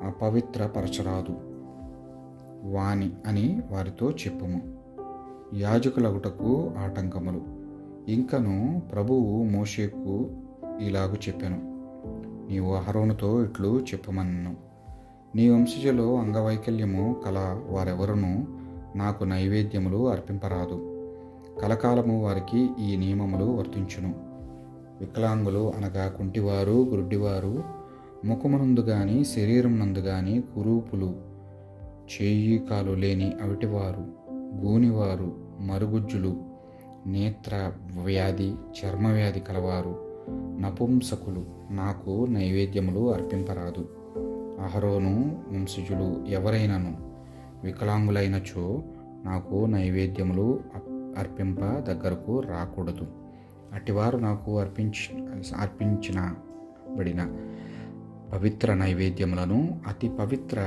అపవిత్రపరచరాదు వాని అని వారితో చెప్పుము. యాజకులగుటకు ఆటంకములు. ఇంకను ప్రభువు మోషేకు ఇలాగు చెప్పెను, నీవు అహరోనుతో ఇట్లు చెప్పుమనెను. నీ వంశజులో అంగవైకల్యము కల వారెవరునూ నాకు నైవేద్యములు అర్పింపరాదు. కలకాలము వారికి ఈ నియమములు వర్తించును. వికలాంగులు అనగా కుంటివారు, గుడ్డివారు, ముఖమునందు గాని శరీరం నందు గాని కురూపులు, చేయి కాలు లేని అవిటివారు, గూనివారు, మరుగుజ్జులు, నేత్ర వ్యాధి, చర్మవ్యాధి కలవారు, నపుంసకులు నాకు నైవేద్యములు అర్పింపరాదు. అహరోను వంశజులు ఎవరైనను వికలాంగులైనచో నాకు నైవేద్యములు అర్పింప దగ్గరకు రాకూడదు. అటివారు నాకు అర్పించబడిన పవిత్ర నైవేద్యములను అతి పవిత్ర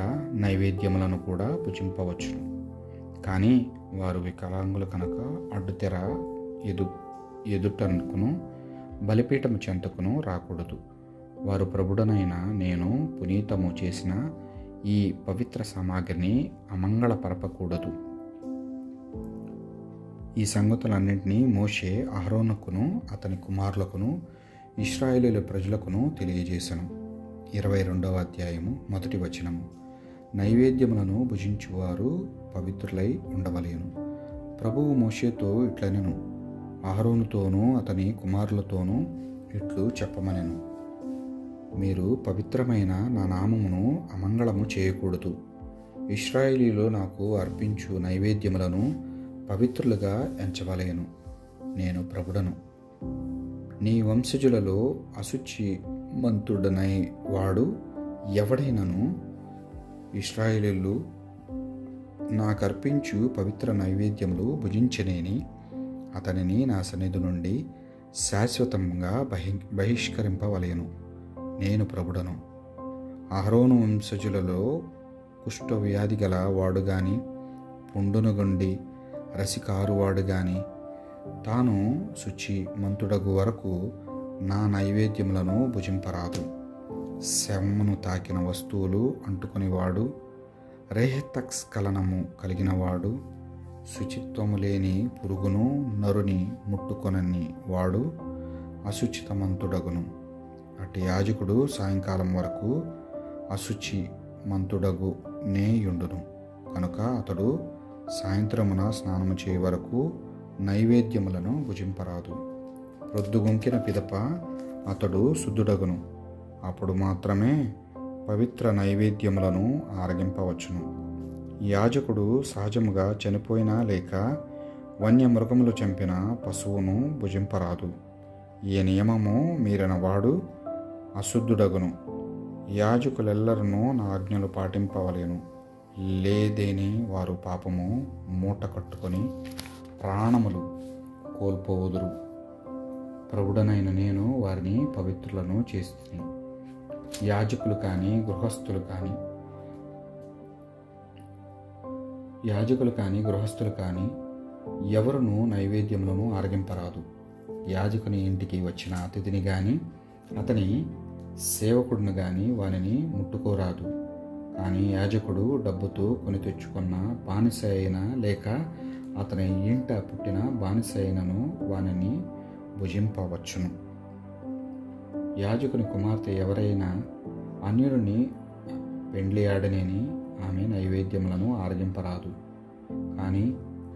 నైవేద్యములను కూడా భుజింపవచ్చును. కానీ వారు వికలాంగులు కనుక అడ్డుతెర ఎదుటనుకును బలిపీఠము చెంతకును రాకూడదు. వారు ప్రభుడనైన నేను పునీతము చేసిన ఈ పవిత్ర సామాగ్రిని అమంగళపరపకూడదు. ఈ సంగతులన్నింటినీ మోషే అహరోనుకును అతని కుమారులకును ఇశ్రాయేలీయుల ప్రజలకును తెలియజేసెను. 22వ అధ్యాయము 1వ వచనము. నైవేద్యములను భుజించువారు పవిత్రులై ఉండవలెను. ప్రభువు మోషేతో ఇట్లనెను, అహరోనుతోనూ అతని కుమారులతోనూ ఇట్లు చెప్పమనెను, మీరు పవిత్రమైన నా నామమును అమంగళము చేయకూడదు. ఇశ్రాయేలీయులు నాకు అర్పించు నైవేద్యములను పవిత్రులుగా ఎంచవలెను. నేను ప్రభుడను. నీ వంశజులలో అశుచిమంతుడనై వాడు ఎవడైనను ఇశ్రాయేలీయులు నాకర్పించు పవిత్ర నైవేద్యములు భుజించనేని అతనిని నా సన్నిధి నుండి శాశ్వతంగా బహిష్కరింపవలెను. నేను ప్రభుడను. అహరోను వంశజులలో కుష్ఠవ్యాధి గల వాడు గాని, పుండును గుండి రసికారువాడు గాని, తాను శుచి మంతుడగు వరకు నా నైవేద్యములను భుజింపరాదు. శవమును తాకిన వస్తువులు అంటుకొనివాడు, రేహతస్ఖలనము కలిగినవాడు, శుచిత్వము లేని పురుగును నరుని ముట్టుకొనని వాడు అశుచితమంతుడగును. అటు యాజకుడు సాయంకాలం వరకు అశుచి మంతుడగు నేయుండును. కనుక అతడు సాయంత్రమున స్నానము చేయ వరకు నైవేద్యములను భుజింపరాదు. ప్రొద్దుగుంకిన పిదప అతడు శుద్ధుడగును. అప్పుడు మాత్రమే పవిత్ర నైవేద్యములను ఆరగింపవచ్చును. యాజకుడు సహజముగా చనిపోయిన లేక వన్యమృగములు చంపిన పశువును భుజింపరాదు. ఈ నియమము మీరిన వాడు అశుద్ధుడగును. యాజకులెల్లరూ నా ఆజ్ఞలు పాటింపవలెను. లేదేని వారు పాపము మూట కట్టుకొని ప్రాణములు కోల్పోవుదురు. ప్రభుడనైన నేను వారిని పవిత్రులను చేస్తుంది. యాజకులు కానీ గృహస్థులు కానీ ఎవరును నైవేద్యములను ఆరగింపరాదు. యాజకుని ఇంటికి వచ్చిన అతిథిని గాని అతని సేవకుడిని గాని వానిని ముట్టుకోరాదు. కానీ యాజకుడు డబ్బుతో కొని తెచ్చుకున్న బానిస అయినా లేక అతని ఇంట పుట్టిన బానిస అయినను వానిని భుజింపవచ్చును. యాజకుని కుమార్తె ఎవరైనా అన్యుడిని పెండ్లి ఆడనేని ఆమె నైవేద్యములను ఆరగింపరాదు. కానీ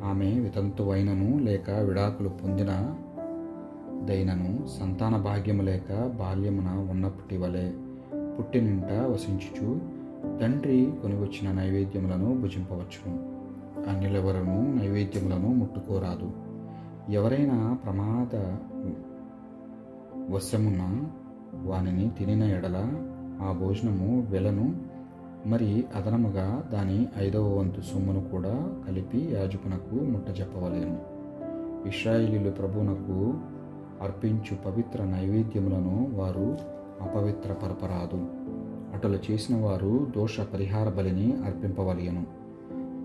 ఆమె వితంతువైనను లేక విడాకులు పొందిన దైనను సంతాన భాగ్యము లేక బాల్యమున ఉన్నప్పటి వలె పుట్టినింట వసించుచు తండ్రి కొనివచ్చిన నైవేద్యములను భుజింపవచ్చును. అన్యులెవరను నైవేద్యములను ముట్టుకోరాదు. ఎవరైనా ప్రమాద వశమున వానిని తినిన ఎడల ఆ భోజనము వెలను మరి అదనముగా దాని 5వ వంతు సొమ్మును కూడా కలిపి యాజకునకు ముట్టజెప్పవలెను. ఇశ్రాయేలీయులు ప్రభువునకు అర్పించు పవిత్ర నైవేద్యములను వారు అపవిత్రపరపరాదు. అటులు చేసిన వారు దోష పరిహార బలిని అర్పింపవలెను.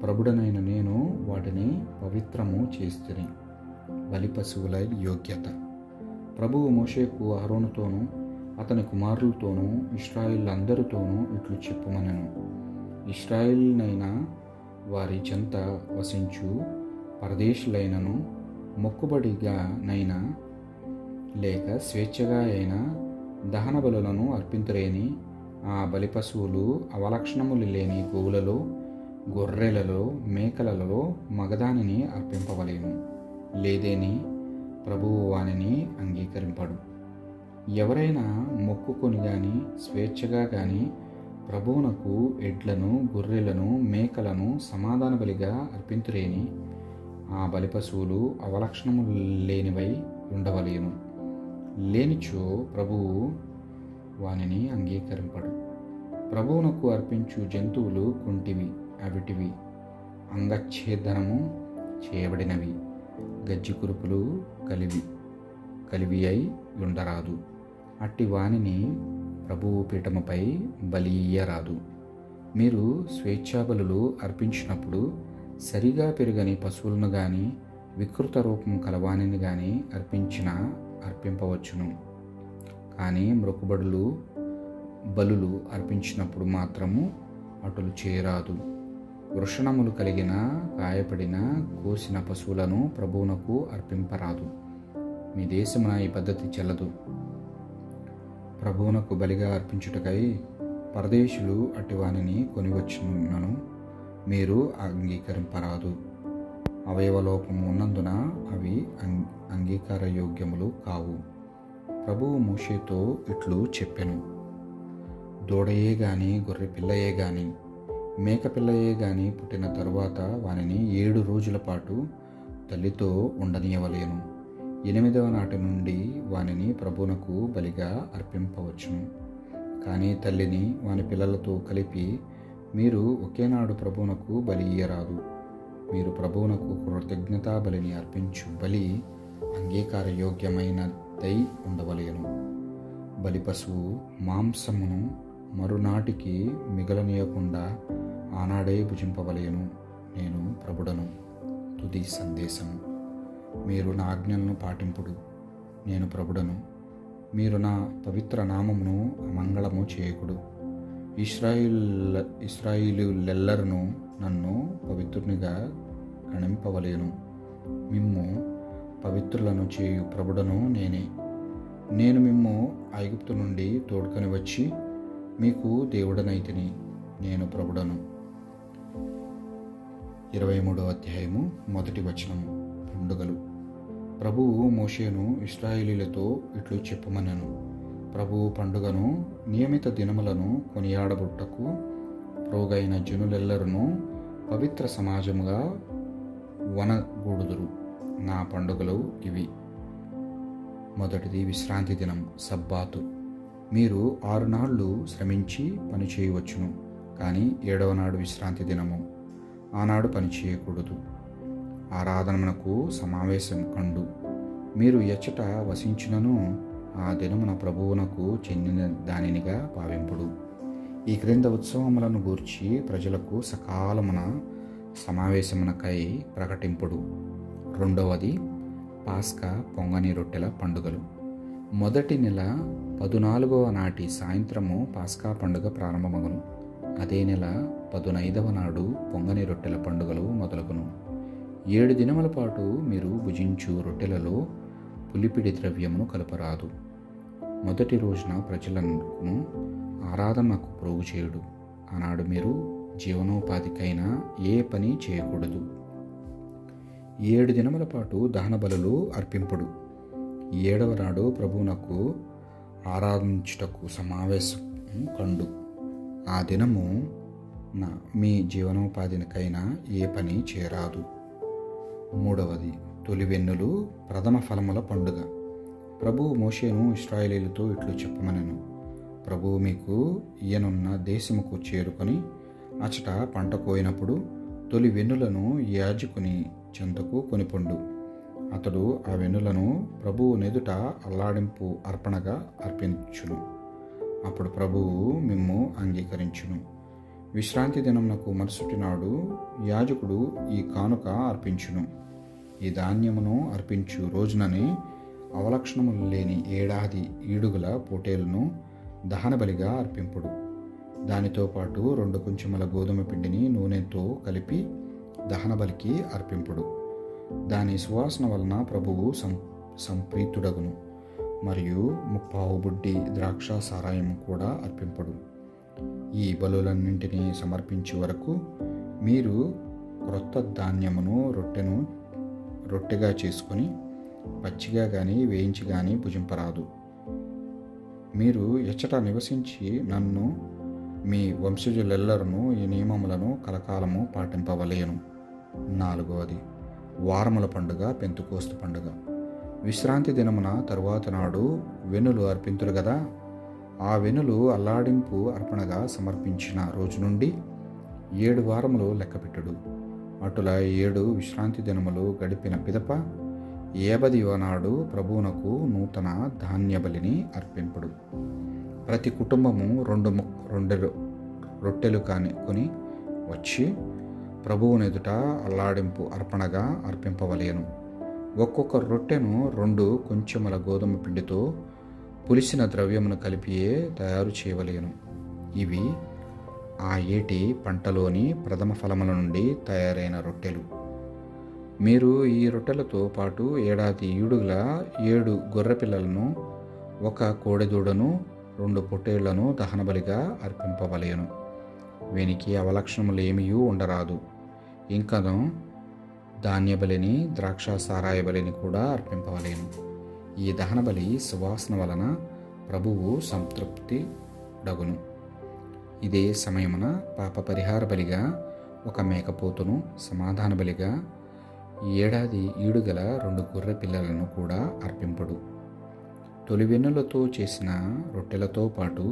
ప్రభుడనైన నేను వాటిని పవిత్రము చేస్తుని. బలి పశువుల యోగ్యత. ప్రభువు మోషేకు అహరోనుతోనూ అతని కుమారులతోనూ ఇశ్రాయేలులందరితోనూ ఇట్లు చెప్పుమనెను. ఇశ్రాయేలునైనా వారి చెంత వసించు పరదేశులైనను మొక్కుబడిగానైనా లేక స్వేచ్ఛగా అయినా దహన బలులను అర్పింతురేని ఆ బలి పశువులు అవలక్షణములు లేని గోవులలో, గొర్రెలలో, మేకలలో మగదానిని అర్పింపవలెను. లేదేని ప్రభువు వానిని అంగీకరింపడు. ఎవరైనా మొక్కుకొని గాని స్వేచ్ఛగా గాని ప్రభువునకు ఎడ్లను, గొర్రెలను, మేకలను సమాధాన బలిగా అర్పింతురేని ఆ బలి పశువులు అవలక్షణములు లేనివై ఉండవలెను. లేనిచో ప్రభువు వానిని అంగీకరింపడు. ప్రభువునకు అర్పించు జంతువులు కుంటివి, అవిటివి, అంగచ్ఛేదనము చేయబడినవి, గజ్జి కురుపులు కలివి అయి ఉండరాదు. అట్టి వానిని ప్రభువు పీఠముపై బలియ్యరాదు. మీరు స్వేచ్ఛాబలులు అర్పించినప్పుడు సరిగా పెరుగని పశువులను గాని వికృత రూపం కలవానిని గాని అర్పింపవచ్చును. కానీ మ్రొక్కుబడులు బలులు అర్పించినప్పుడు మాత్రము అటులు చేయరాదు. వృషణములు కలిగిన, గాయపడిన, కోసిన పశువులను ప్రభువునకు అర్పింపరాదు. మీ దేశమున ఈ పద్ధతి చెల్లదు. ప్రభువునకు బలిగా అర్పించుటకై పరదేశులు అటివానిని కొనివచ్చునను మీరు అంగీకరింపరాదు. అవయవలోపము ఉన్నందున అవి అంగీకార యోగ్యములు కావు. ప్రభువు మోషేతో ఇట్లు చెప్పెను. దూడయే గాని, గొర్రె పిల్లయే గాని, మేక పిల్లయే గాని పుట్టిన తరువాత వానిని 7 రోజుల పాటు తల్లితో ఉండనీయవలెను. 8వ నాటి నుండి వానిని ప్రభువునకు బలిగా అర్పింపవచ్చును. కానీ తల్లిని వాని పిల్లలతో కలిపి మీరు ఒకేనాడు ప్రభువునకు బలి ఇయ్యరాదు. మీరు ప్రభువునకు కృతజ్ఞతా బలిని అర్పించు బలి అంగీకార యోగ్యమైనదై ఉండవలెను. బలి పశువు మాంసమును మరునాటికి మిగలనీయకుండా ఆనాడే భుజింపవలెను. నేను ప్రభుడను. తుది సందేశము. మీరు నా ఆజ్ఞలను పాటింపుడు. నేను ప్రభుడను. మీరు నా పవిత్ర నామమును అమంగళము చేయకుడు. ఇశ్రాయేలీయులెల్లరూ నన్ను పవిత్రునిగా గణింపవలెను. మిమ్ము పవిత్రులను చేయు ప్రభుడను నేనే. నేను మిమ్ము ఐగుప్తు నుండి తోడ్కొని వచ్చి మీకు దేవుడనైతిని. నేను ప్రభుడను. 23వ అధ్యాయము 1వ వచనము. పండుగలు. ప్రభువు మోషేను ఇశ్రాయేలీయులతో ఇట్లు చెప్పుమనెను. ప్రభువు పండుగను నియమిత దినములను కొనియాడబుట్టకు ప్రోగైన జనులెల్లరూ పవిత్ర సమాజముగా వనగూడుదురు. నా పండుగలు ఇవి. మొదటిది విశ్రాంతి దినం, సబ్బాతు. మీరు 6 నాళ్ళు శ్రమించి పని చేయవచ్చును, కానీ 7వ నాడు విశ్రాంతి దినము. ఆనాడు పని చేయకూడదు. ఆరాధనమునకు సమావేశం కండు. మీరు ఎచ్చట వసించినను ఆ దినమున ప్రభువునకు చెందిన దానినిగా భావింపుడు. ఈ క్రింద ఉత్సవములను గూర్చి ప్రజలకు సకాలమున సమావేశమునకై ప్రకటింపుడు. రెండవది పాస్కా పొంగని రొట్టెల పండుగలు. మొదటి నెల 14వ నాటి సాయంత్రము పాస్కా పండుగ ప్రారంభమగును. అదే నెల 15వ నాడు పొంగని రొట్టెల పండుగలు మొదలగును. 7 దినముల పాటు మీరు భుజించు రొట్టెలలో పులిపిడి ద్రవ్యమును కలపరాదు. మొదటి రోజున ప్రజలను ఆరాధనకు ప్రోగు చేయుడు. ఆనాడు మీరు జీవనోపాధికైనా ఏ పని చేయకూడదు. 7 దినముల పాటు దహన బలులు అర్పింపుడు. 7వ నాడు ప్రభువునకు ఆరాధించుటకు సమావేశం కండు. ఆ దినము మీ జీవనోపాధికైనా ఏ పని చేయరాదు. మూడవది తొలి వెన్నులు ప్రథమ ఫలముల పండుగ. ప్రభువు మోషేను ఇశ్రాయేలీయులతో ఇట్లు చెప్పమనెను. ప్రభువు మీకు ఈయనున్న దేశముకు చేరుకొని అచట పంట కోయినప్పుడు తొలి వెన్నులను యాజకుని చెంతకు కొనిపొండు. అతడు ఆ వెన్నులను ప్రభువు నెదుట అల్లాడింపు అర్పణగా అర్పించును. అప్పుడు ప్రభువు మిమ్ము అంగీకరించును. విశ్రాంతి దినమునకు మరుసటి నాడు యాజకుడు ఈ కానుక అర్పించును. ఈ ధాన్యమును అర్పించు రోజుననే అవలక్షణములు లేని ఏడాది ఈడుగుల పోటేలను దహనబలిగా అర్పింపుడు. దానితో పాటు 2 కుంచెముల గోధుమ పిండిని నూనెతో కలిపి దహనబలికి అర్పింపుడు. దాని సువాసన వలన ప్రభువు సంప్రీతుడగును. మరియు 30 బుడ్డి ద్రాక్ష సారాయము కూడా అర్పింపుడు. ఈ బలులన్నింటినీ సమర్పించే వరకు మీరు క్రొత్త ధాన్యమును రొట్టెగా చేసుకొని పచ్చిగా కానీ వేయించి కానీ భుజింపరాదు. మీరు ఎచ్చట నివసించి నన్ను మీ వంశజులెల్లరూ ఈ నియమములను కలకాలము పాటింపవలేను. 4వది వారముల పండుగ, పెంతుకోస్తు పండుగ. విశ్రాంతి దినమున తరువాత నాడు వెన్నులు అర్పింతురు గదా. ఆ వెన్నులు అల్లాడింపు అర్పణగా సమర్పించిన రోజు నుండి 7 వారములు లెక్కపెట్టుడు. అటుల 7 విశ్రాంతి దినములు గడిపిన పిదప 50వ నాడు ప్రభువునకు నూతన ధాన్య బలిని అర్పింపుడు. ప్రతి కుటుంబము 2 రొట్టెలు కొని వచ్చి ప్రభువునెదుట అల్లాడింపు అర్పణగా అర్పింపవలేను. ఒక్కొక్క రొట్టెను 2 కొంచెముల గోధుమ పిండితో పులిసిన ద్రవ్యమును కలిపియే తయారు చేయవలేను. ఇవి ఆ ఏటి పంటలోని ప్రథమ ఫలముల నుండి తయారైన రొట్టెలు. మీరు ఈ రొట్టెలతో పాటు ఏడాది ఈడుగుల 7 గొర్రెపిల్లలను, 1 కోడెదూడను, 2 పొట్టేళ్లను దహనబలిగా అర్పింపవలేను. వీనికి అవలక్షణములు ఏమీ ఉండరాదు. ఇంకను ధాన్య బలిని, ద్రాక్ష సారాయ బలిని కూడా అర్పింపవలేను. ఈ దహన బలి సువాసన వలన ప్రభువు సంతృప్తి డగును. ఇదే సమయమున పాప పరిహార బలిగా 1 మేకపోతును, సమాధాన బలిగా ఏడాది ఈడుగల 2 గొర్రె పిల్లలను కూడా అర్పింపడు. తొలి వెన్నులతో చేసిన రొట్టెలతో పాటు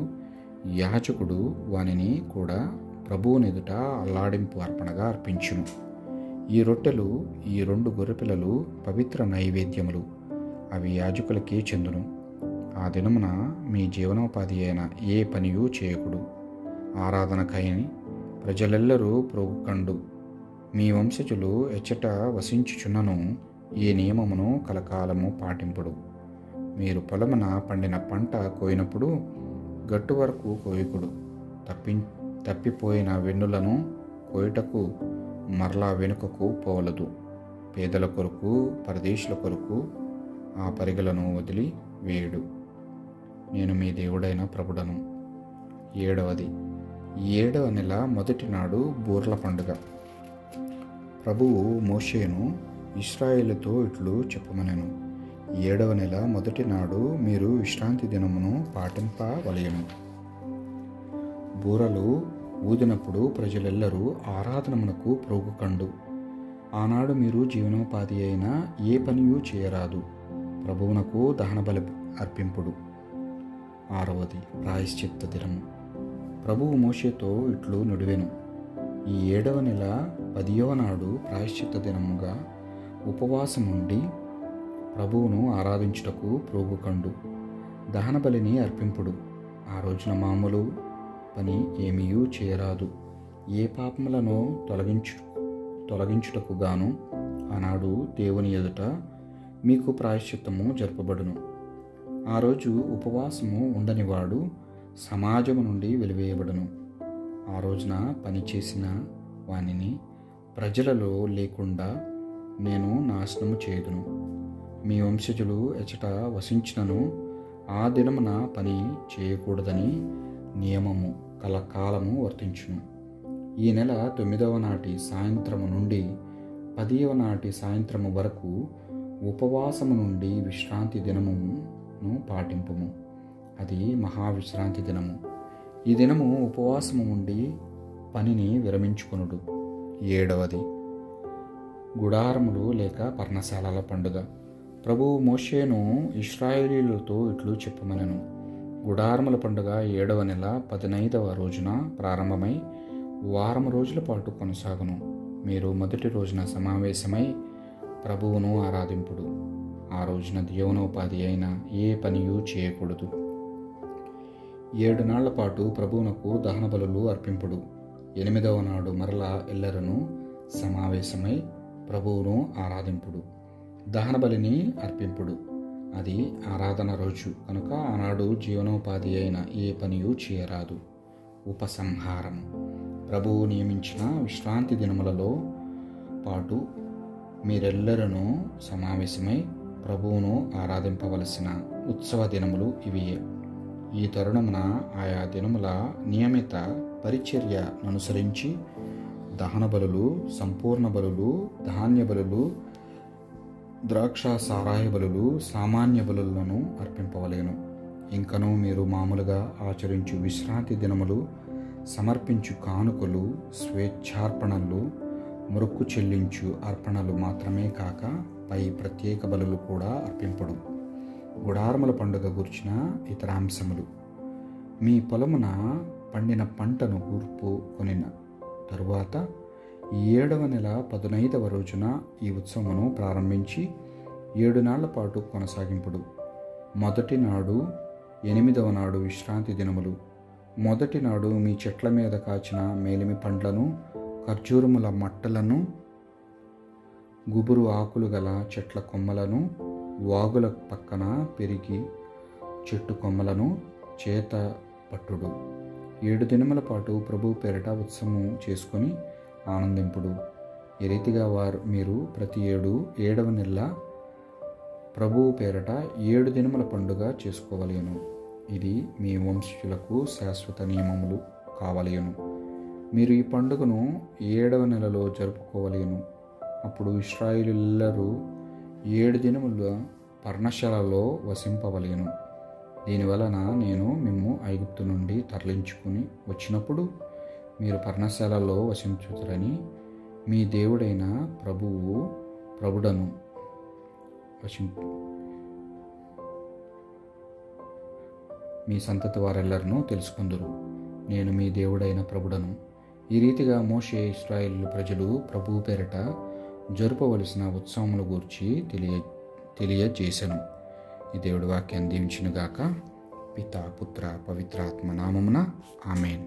యాజకుడు వానిని కూడా ప్రభువునెదుట అల్లాడింపు అర్పణగా అర్పించును. ఈ రొట్టెలు, ఈ 2 గొర్రెపిల్లలు పవిత్ర నైవేద్యములు. అవి యాజకులకే చెందును. ఆ దినమున మీ జీవనోపాధి అయిన ఏ పనియూ చేయకుడు. ఆరాధనకైని ప్రజలెల్లరూ ప్రోగుకండు. మీ వంశజులు ఎచ్చట వసించుచున్నను ఈ నియమమును కలకాలము పాటింపుడు. మీరు పొలమున పండిన పంట కోయినప్పుడు గట్టు వరకు కోయకుడు. తప్పిపోయిన వెన్నులను కోయుటకు మరలా వెనుకకు పోవలదు. పేదల కొరకు, పరదేశుల కొరకు ఆ పరిగలను వదిలి వేయుడు. నేను మీ దేవుడైన ప్రభుడను. 7. 7వ నెల మొదటి నాడు బూర్ల పండుగ. ప్రభువు మోషేను ఇశ్రాయేలుతో ఇట్లు చెప్పమనెను. 7వ నెల మొదటి నాడు మీరు విశ్రాంతి దినమును పాటింపవలెను. బూరలు ఊదినప్పుడు ప్రజలెల్లరూ ఆరాధనమునకు ప్రోగుకండు. ఆనాడు మీరు జీవనోపాధి అయిన ఏ పనియూ చేయరాదు. ప్రభువునకు దహనబలి అర్పింపుడు. 6. ప్రాయశ్చిత్త దినము. ప్రభువు మోషేతో ఇట్లు నుడివెను. ఈ 7వ నెల 10వ నాడు ప్రాయశ్చిత్త దినముగా ఉపవాసముండి ప్రభువును ఆరాధించుటకు ప్రోగుకండు. దహనబలిని అర్పింపుడు. ఆ రోజున మామూలు పని ఏమీయూ చేయరాదు. ఏ పాపములను తొలగించుటకు గాను ఆనాడు దేవుని ఎదుట మీకు ప్రాయశ్చిత్తము జరపబడును. ఆ రోజు ఉపవాసము ఉండనివాడు సమాజము నుండి వెలివేయబడును. ఆ రోజున పని చేసిన వానిని ప్రజలలో లేకుండా నేను నాశనము చేయుదును. మీ వంశజులు ఎచట వసించినను ఆ దినమున పని చేయకూడదని నియమము కలకాలము వర్తించును. ఈ నెల 9వ నాటి సాయంత్రము నుండి 10వ నాటి సాయంత్రము వరకు ఉపవాసము నుండి విశ్రాంతి దినమును పాటింపుము. అది మహావిశ్రాంతి దినము. ఈ దినము ఉపవాసము ఉండి పనిని విరమించుకొనుడు. 7. గుడారములు లేక పర్ణశాలల పండుగ. ప్రభువు మోషేను ఇశ్రాయేలీయులతో ఇట్లు చెప్పమనెను. గుడారముల పండుగ 7వ నెల 15వ రోజున ప్రారంభమై వారము రోజుల పాటు కొనసాగును. మీరు మొదటి రోజున సమావేశమై ప్రభువును ఆరాధింపుడు. ఆ రోజున జీవనోపాధి అయిన ఏ పనియూ చేయకూడదు. 7 నాళ్ల పాటు ప్రభువునకు దహన బలులు అర్పింపుడు. 8వ నాడు మరలా ఎల్లరను సమావేశమై ప్రభువును ఆరాధింపుడు. దహన బలిని అర్పింపుడు. అది ఆరాధన రోజు కనుక ఆనాడు జీవనోపాధి అయిన ఏ పనియూ చేయరాదు. ఉపసంహారము. ప్రభువు నియమించిన విశ్రాంతి దినములలో పాటు మీరెల్లరూ సమావేశమై ప్రభువును ఆరాధింపవలసిన ఉత్సవ దినములు ఇవియే. ఈ తరుణమున ఆయా దినముల నియమిత పరిచర్యననుసరించి దహన బలులు, సంపూర్ణ బలులు, ధాన్య బలులు, ద్రాక్ష సారాయ బలులు, సామాన్య బలులను అర్పింపవలేను. ఇంకనూ మీరు మామూలుగా ఆచరించు విశ్రాంతి దినములు, సమర్పించు కానుకలు, స్వేచ్ఛార్పణలు, మొక్కు చెల్లించు అర్పణలు మాత్రమే కాక పై ప్రత్యేక బలులు కూడా అర్పింపుడు. గుడారముల పండుగ గుర్చిన ఇతర అంశములు. మీ పొలమున పండిన పంటను కూర్పు కొనిన తరువాత 7వ నెల 15వ రోజున ఈ ఉత్సవమును ప్రారంభించి 7 నాళ్ల పాటు కొనసాగింపుడు. మొదటి నాడు 8వ నాడు విశ్రాంతి దినములు. మొదటి నాడు మీ చెట్ల మీద కాచిన మేలిమి పండ్లను, ఖర్జూరముల మట్టలను, గుబురు ఆకులు గల చెట్ల కొమ్మలను, వాగుల పక్కన పెరిగి చెట్టు కొమ్మలను చేత పట్టుడు. 7 దినముల పాటు ప్రభు పేరిట ఉత్సవము చేసుకొని ఆనందింపుడు. ఈ రీతిగా మీరు ప్రతి 7వ నెల ప్రభువు పేరిట 7 దినముల పండుగ చేసుకోవలేను. ఇది మీ వంశీయులకు శాశ్వత నియమములు కావలేను. మీరు ఈ పండుగను 7వ నెలలో జరుపుకోవలేను. అప్పుడు ఇశ్రాయేలీయులెల్లరూ 7 దినముల పర్ణశాలలో వసింపవలేను. దీనివలన నేను మిమ్ము ఐగుప్తు నుండి తరలించుకుని వచ్చినప్పుడు మీరు పర్ణశాలలో వసించుతారని మీ దేవుడైన ప్రభుడను మీ సంతతి వారెల్లరూ తెలుసుకుందురు. నేను మీ దేవుడైన ప్రభుడను. ఈ రీతిగా మోషే ఇశ్రాయేలు ప్రజలు ప్రభువు పేరిట జరుపవలసిన ఉత్సవముల గూర్చి తెలియజేసెను. ఈ దేవుడి వాక్యాన్ని దీవించునుగాక. పితా, పుత్ర, పవిత్రాత్మ నామమున ఆమేన్.